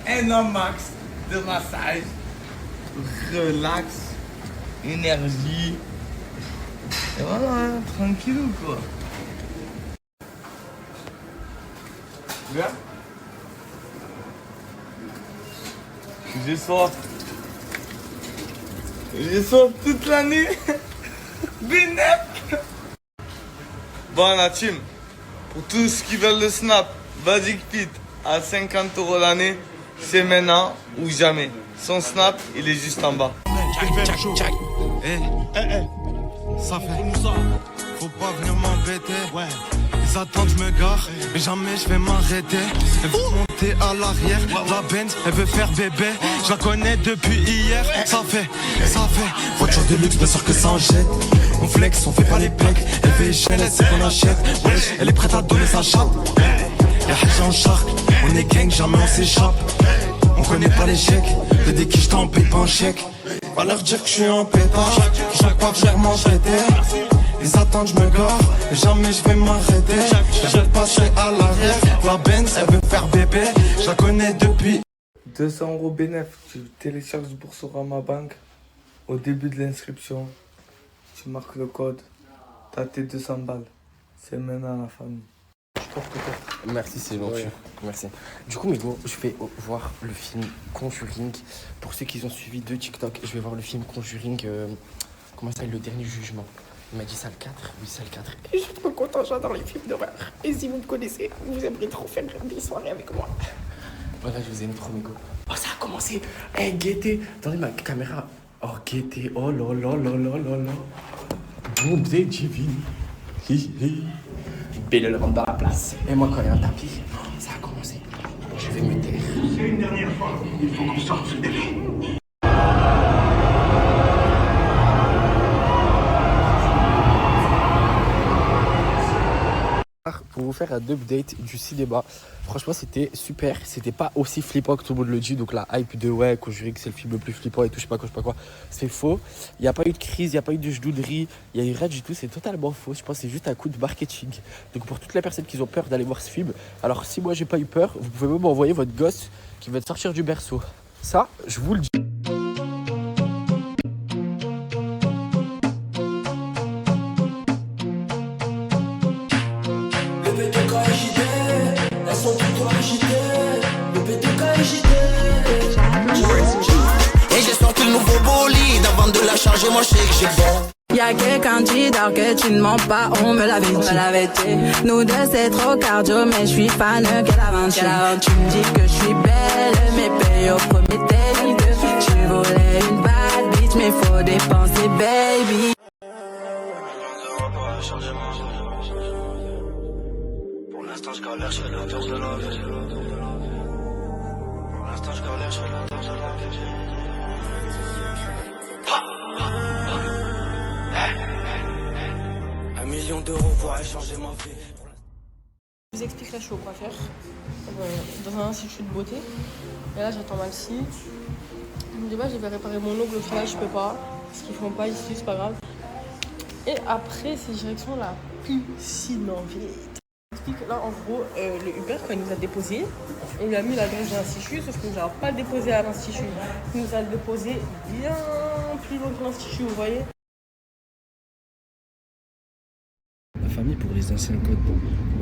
énorme max de massage, relax, énergie, et voilà, hein, tranquillou quoi. Bien. J'ai soif. J'ai soif toute l'année. B9. Bon la team, pour tous ceux qui veulent le snap, Basic Fit à 50 € l'année, c'est maintenant ou jamais. Son snap, il est juste en bas. Ça fait faut pas venir m'embêter. Ils attendent, je me gare, mais jamais je vais m'arrêter. Elle veut monter à l'arrière, la Benz, elle veut faire bébé. Je la connais depuis hier, ça fait. Voiture de luxe, bien sûr que ça en jette. On flex, on fait pas les pecs. Elle fait échelle, elle sait qu'on achète. Wesh, elle est prête à donner sa chape. Y'a Hadja en charque, on est gang, jamais on s'échappe. On connaît pas l'échec, de dès qui je t'en paye pas un chèque. Va leur dire que je suis en pétard, chaque pas que je m'en jeter. Ils attendent, je me gare, mais jamais je vais m'arrêter. Je vais passer à l'arrière, la Benz, elle veut faire bébé. Je la connais depuis 200 € bénéf, tu télécharges Boursorama Bank. Au début de l'inscription, tu marques le code, t'as tes 200 balles. C'est maintenant la famille. Merci, c'est gentil. Ouais. Merci. Du coup, Migo, je vais voir le film Conjuring. Pour ceux qui ont suivi de TikTok, je vais voir le film Conjuring. Comment ça s'appelle, Le Dernier Jugement. Il m'a dit ça le 4. Oui, ça le 4. Et je suis trop content, j'adore les films d'horreur. Et si vous me connaissez, vous aimeriez trop faire des soirées avec moi. Voilà, je vous aime trop, Migo. Oh, ça a commencé. Eh, Gaieté. Attendez, ma caméra. Oh, Gaieté. Oh là là là là là là. Bonté divine. Hi hi. Belle le rentre dans la place. Et moi, quand il y a un tapis, ça a commencé. Je vais me taire. C'est une dernière fois, il faut qu'on sorte ce délai. Pour vous faire un update du cinéma, franchement c'était super, c'était pas aussi flippant que tout le monde le dit, donc la hype de ouais, Conjuring c'est le film le plus flippant et tout, je sais pas quoi, c'est faux, il n'y a pas eu de crise, il n'y a pas eu de gedouderie, il n'y a eu rien du tout, c'est totalement faux, je pense que c'est juste un coup de marketing. Donc pour toutes les personnes qui ont peur d'aller voir ce film, alors si moi j'ai pas eu peur, vous pouvez même m'envoyer votre gosse qui va sortir du berceau, ça je vous le dis. Et j'ai sorti le nouveau bolide avant de la charger, moi je sais que j'ai bon. Y'a quelqu'un qui dort que tu ne mens pas, on me l'avait dit. Nous deux c'est trop cardio, mais je suis fan, quelle aventure. Tu me dis que je suis belle, mais paye au premier date. Tu voulais une bad bitch, mais faut dépenser baby. Pour l'instant je galère, je fais le tour de la vie. Pour l'instant je galère, je fais le tour de la vie. 1 million d'euros pour échanger ma vie. Je vous explique, là je suis au coiffeur, dans un institut de beauté. Et là j'attends ma psy. De base je vais réparer mon ongle, au final je peux pas. Parce qu'ils font pas ici, c'est pas grave. Et après c'est direction la piscine en ville. Là en gros le Uber quand il nous a déposé, il lui a mis l'adresse de l'institut, sauf qu'il nous a pas déposé à l'institut. Il nous a déposé bien plus loin que l'institut, vous voyez. La famille pour les anciens codes,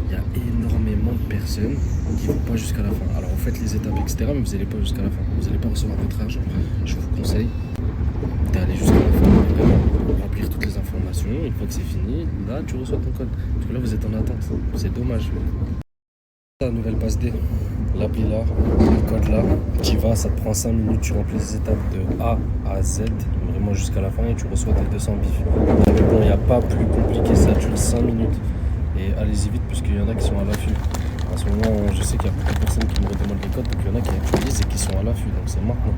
il y a énormément de personnes qui ne vont pas jusqu'à la fin. Alors vous faites les étapes etc mais vous n'allez pas jusqu'à la fin. Vous n'allez pas recevoir votre argent. Je vous conseille d'aller jusqu'à la fin, vraiment remplir toutes les informations. Une fois que c'est fini, là tu reçois ton code. Parce que là vous êtes en attente, c'est dommage. La nouvelle passe D, l'appli là, le code là, tu y vas, ça te prend 5 minutes, tu remplis les étapes de A à Z, vraiment jusqu'à la fin et tu reçois tes 200 bifs. Mais bon, il n'y a pas plus compliqué, ça dure 5 minutes. Et allez-y vite parce qu'il y en a qui sont à l'affût. En ce moment, je sais qu'il y a beaucoup de personnes qui me redemandent les codes, donc il y en a qui actualisent et qui sont à l'affût, donc c'est maintenant.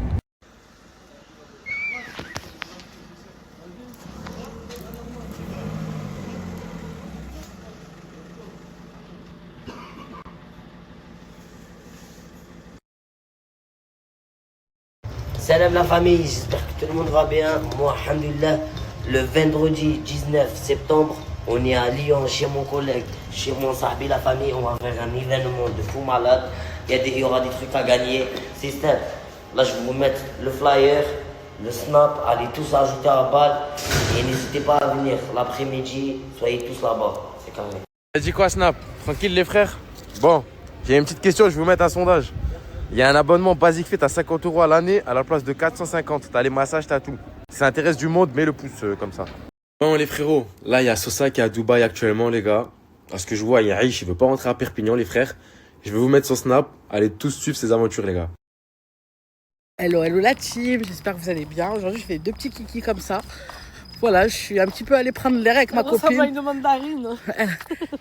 Salam la famille, j'espère que tout le monde va bien. Moi, alhamdoulilah, le vendredi 19 septembre, on est à Lyon chez mon collègue, chez mon sahbi la famille. On va faire un événement de fou malade. Il y aura des trucs à gagner. C'est simple. Là, je vais vous mettre le flyer, le snap. Allez tous ajouter à la balle. Et n'hésitez pas à venir l'après-midi. Soyez tous là-bas. C'est carré. T'as dit quoi, Snap? Tranquille, les frères? Bon, j'ai une petite question, je vais vous mettre un sondage. Il y a un abonnement Basic Fit à 50 € à l'année à la place de 450. T'as les massages, t'as tout. Si ça intéresse du monde, mets le pouce comme ça. Bon, les frérots, là, il y a Sosa qui est à Dubaï actuellement, les gars. Parce que je vois, il y a Aïch, il veut pas rentrer à Perpignan, les frères. Je vais vous mettre son snap. Allez tous suivre ses aventures, les gars. Hello, hello la team, j'espère que vous allez bien. Aujourd'hui, je fais 2 petits kikis comme ça. Voilà, je suis un petit peu allée prendre l'air avec ma copine. Ça ressemble à une mandarine.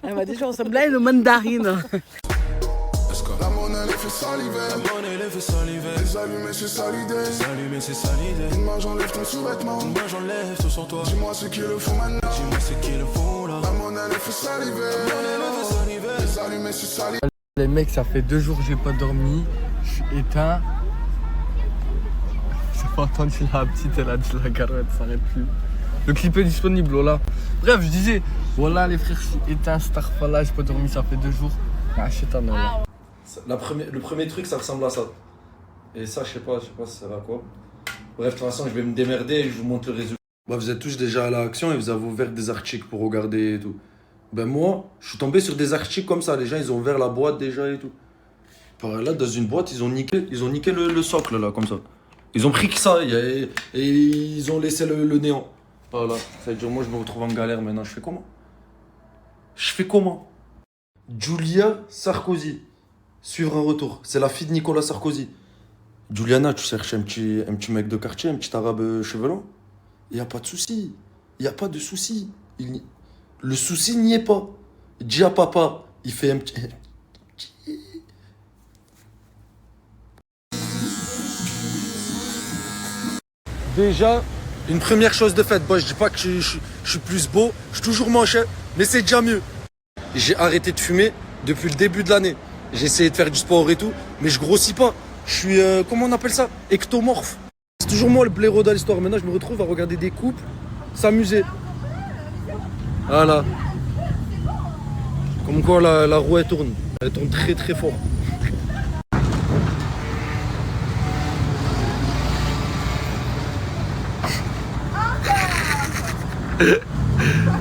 Elle m'a dit, je ressemble à une mandarine. La monnaie les fait saliver. La monnaie les fait saliver. Les allumés c'est salidé. Les allumés c'est salidé. Dis-moi j'enlève ton sous-vêtement. Dis-moi j'enlève tout sur toi. Dis-moi ce qu'ils le font maintenant. Dis-moi ce qu'ils le font là. La monnaie les fait saliver. La monnaie les fait saliver. Les allumés c'est salidé. Les mecs, ça fait 2 jours que j'ai pas dormi. Je suis éteint. J'ai pas entendu la petite, elle a dit la garouette, ça s'arrête plus. Le clip est disponible, voilà. Bref, je disais, voilà les frères, je suis éteint, starfallah, j'ai pas dormi, ça fait 2 jours. Ah, je suis éteint, là. Le premier truc, ça ressemble à ça. Et ça, je sais pas si ça va quoi. Bref, de toute façon, je vais me démerder et je vous montre le résultat. Bah, vous êtes tous déjà à l'action et vous avez ouvert des articles pour regarder et tout. Ben moi, je suis tombé sur des articles comme ça. Les gens, ils ont ouvert la boîte déjà et tout. Par là, dans une boîte, ils ont niqué le socle là, comme ça. Ils ont pris que ça et ils ont laissé le néant. Voilà. Ça veut dire, moi, je me retrouve en galère maintenant. Je fais comment? Julia Sarkozy. Suivre un retour. C'est la fille de Nicolas Sarkozy. Juliana, tu cherches un petit mec de quartier, un petit arabe chevelon. Il n'y a pas de souci. Il n'y a pas de souci. Le souci n'y est pas. Dis à papa, il fait un petit... Déjà, une première chose de faite. Bon, je dis pas que je suis plus beau. Je suis toujours moche, mais c'est déjà mieux. J'ai arrêté de fumer depuis le début de l'année. J'ai essayé de faire du sport et tout, mais je grossis pas. Je suis, comment on appelle ça? Ectomorphe. C'est toujours moi le blaireau de l'histoire. Maintenant, je me retrouve à regarder des couples, s'amuser. Voilà. Comme quoi la roue, elle tourne. Elle tourne très très fort.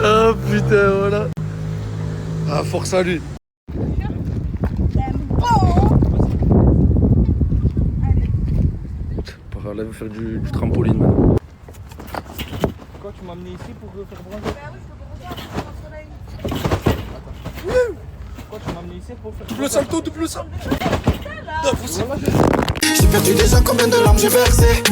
Ah putain, voilà. Ah, force à lui. Par là, il va faire du trampoline maintenant. Pourquoi tu m'as amené ici pour faire bronzer? Bah oui, je peux bronzer au soleil. Pourquoi tu m'as amené ici pour faire Double salto, double salto. J'ai perdu déjà combien de larmes j'ai versé.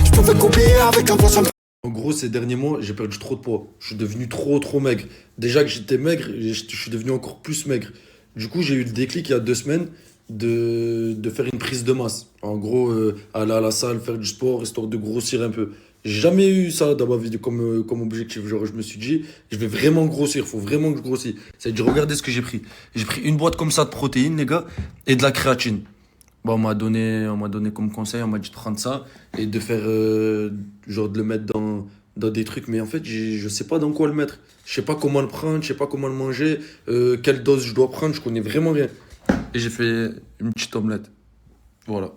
Je pouvais couper avec un poisson. En gros, ces derniers mois, j'ai perdu trop de poids. Je suis devenu trop maigre. Déjà que j'étais maigre, je suis devenu encore plus maigre. Du coup, j'ai eu le déclic il y a 2 semaines de faire une prise de masse. En gros, aller à la salle, faire du sport, histoire de grossir un peu. J'ai jamais eu ça dans ma vie comme objectif. Genre, je me suis dit, je vais vraiment grossir, faut vraiment que je grossisse. C'est-à-dire, regardez ce que j'ai pris. J'ai pris une boîte comme ça de protéines, les gars, et de la créatine. Bon, on m'a donné comme conseil, on m'a dit de prendre ça et de faire, genre, de le mettre dans des trucs. Mais en fait, je sais pas dans quoi le mettre. Je sais pas comment le prendre, je sais pas comment le manger, quelle dose je dois prendre, je connais vraiment rien. Et j'ai fait une petite omelette. Voilà.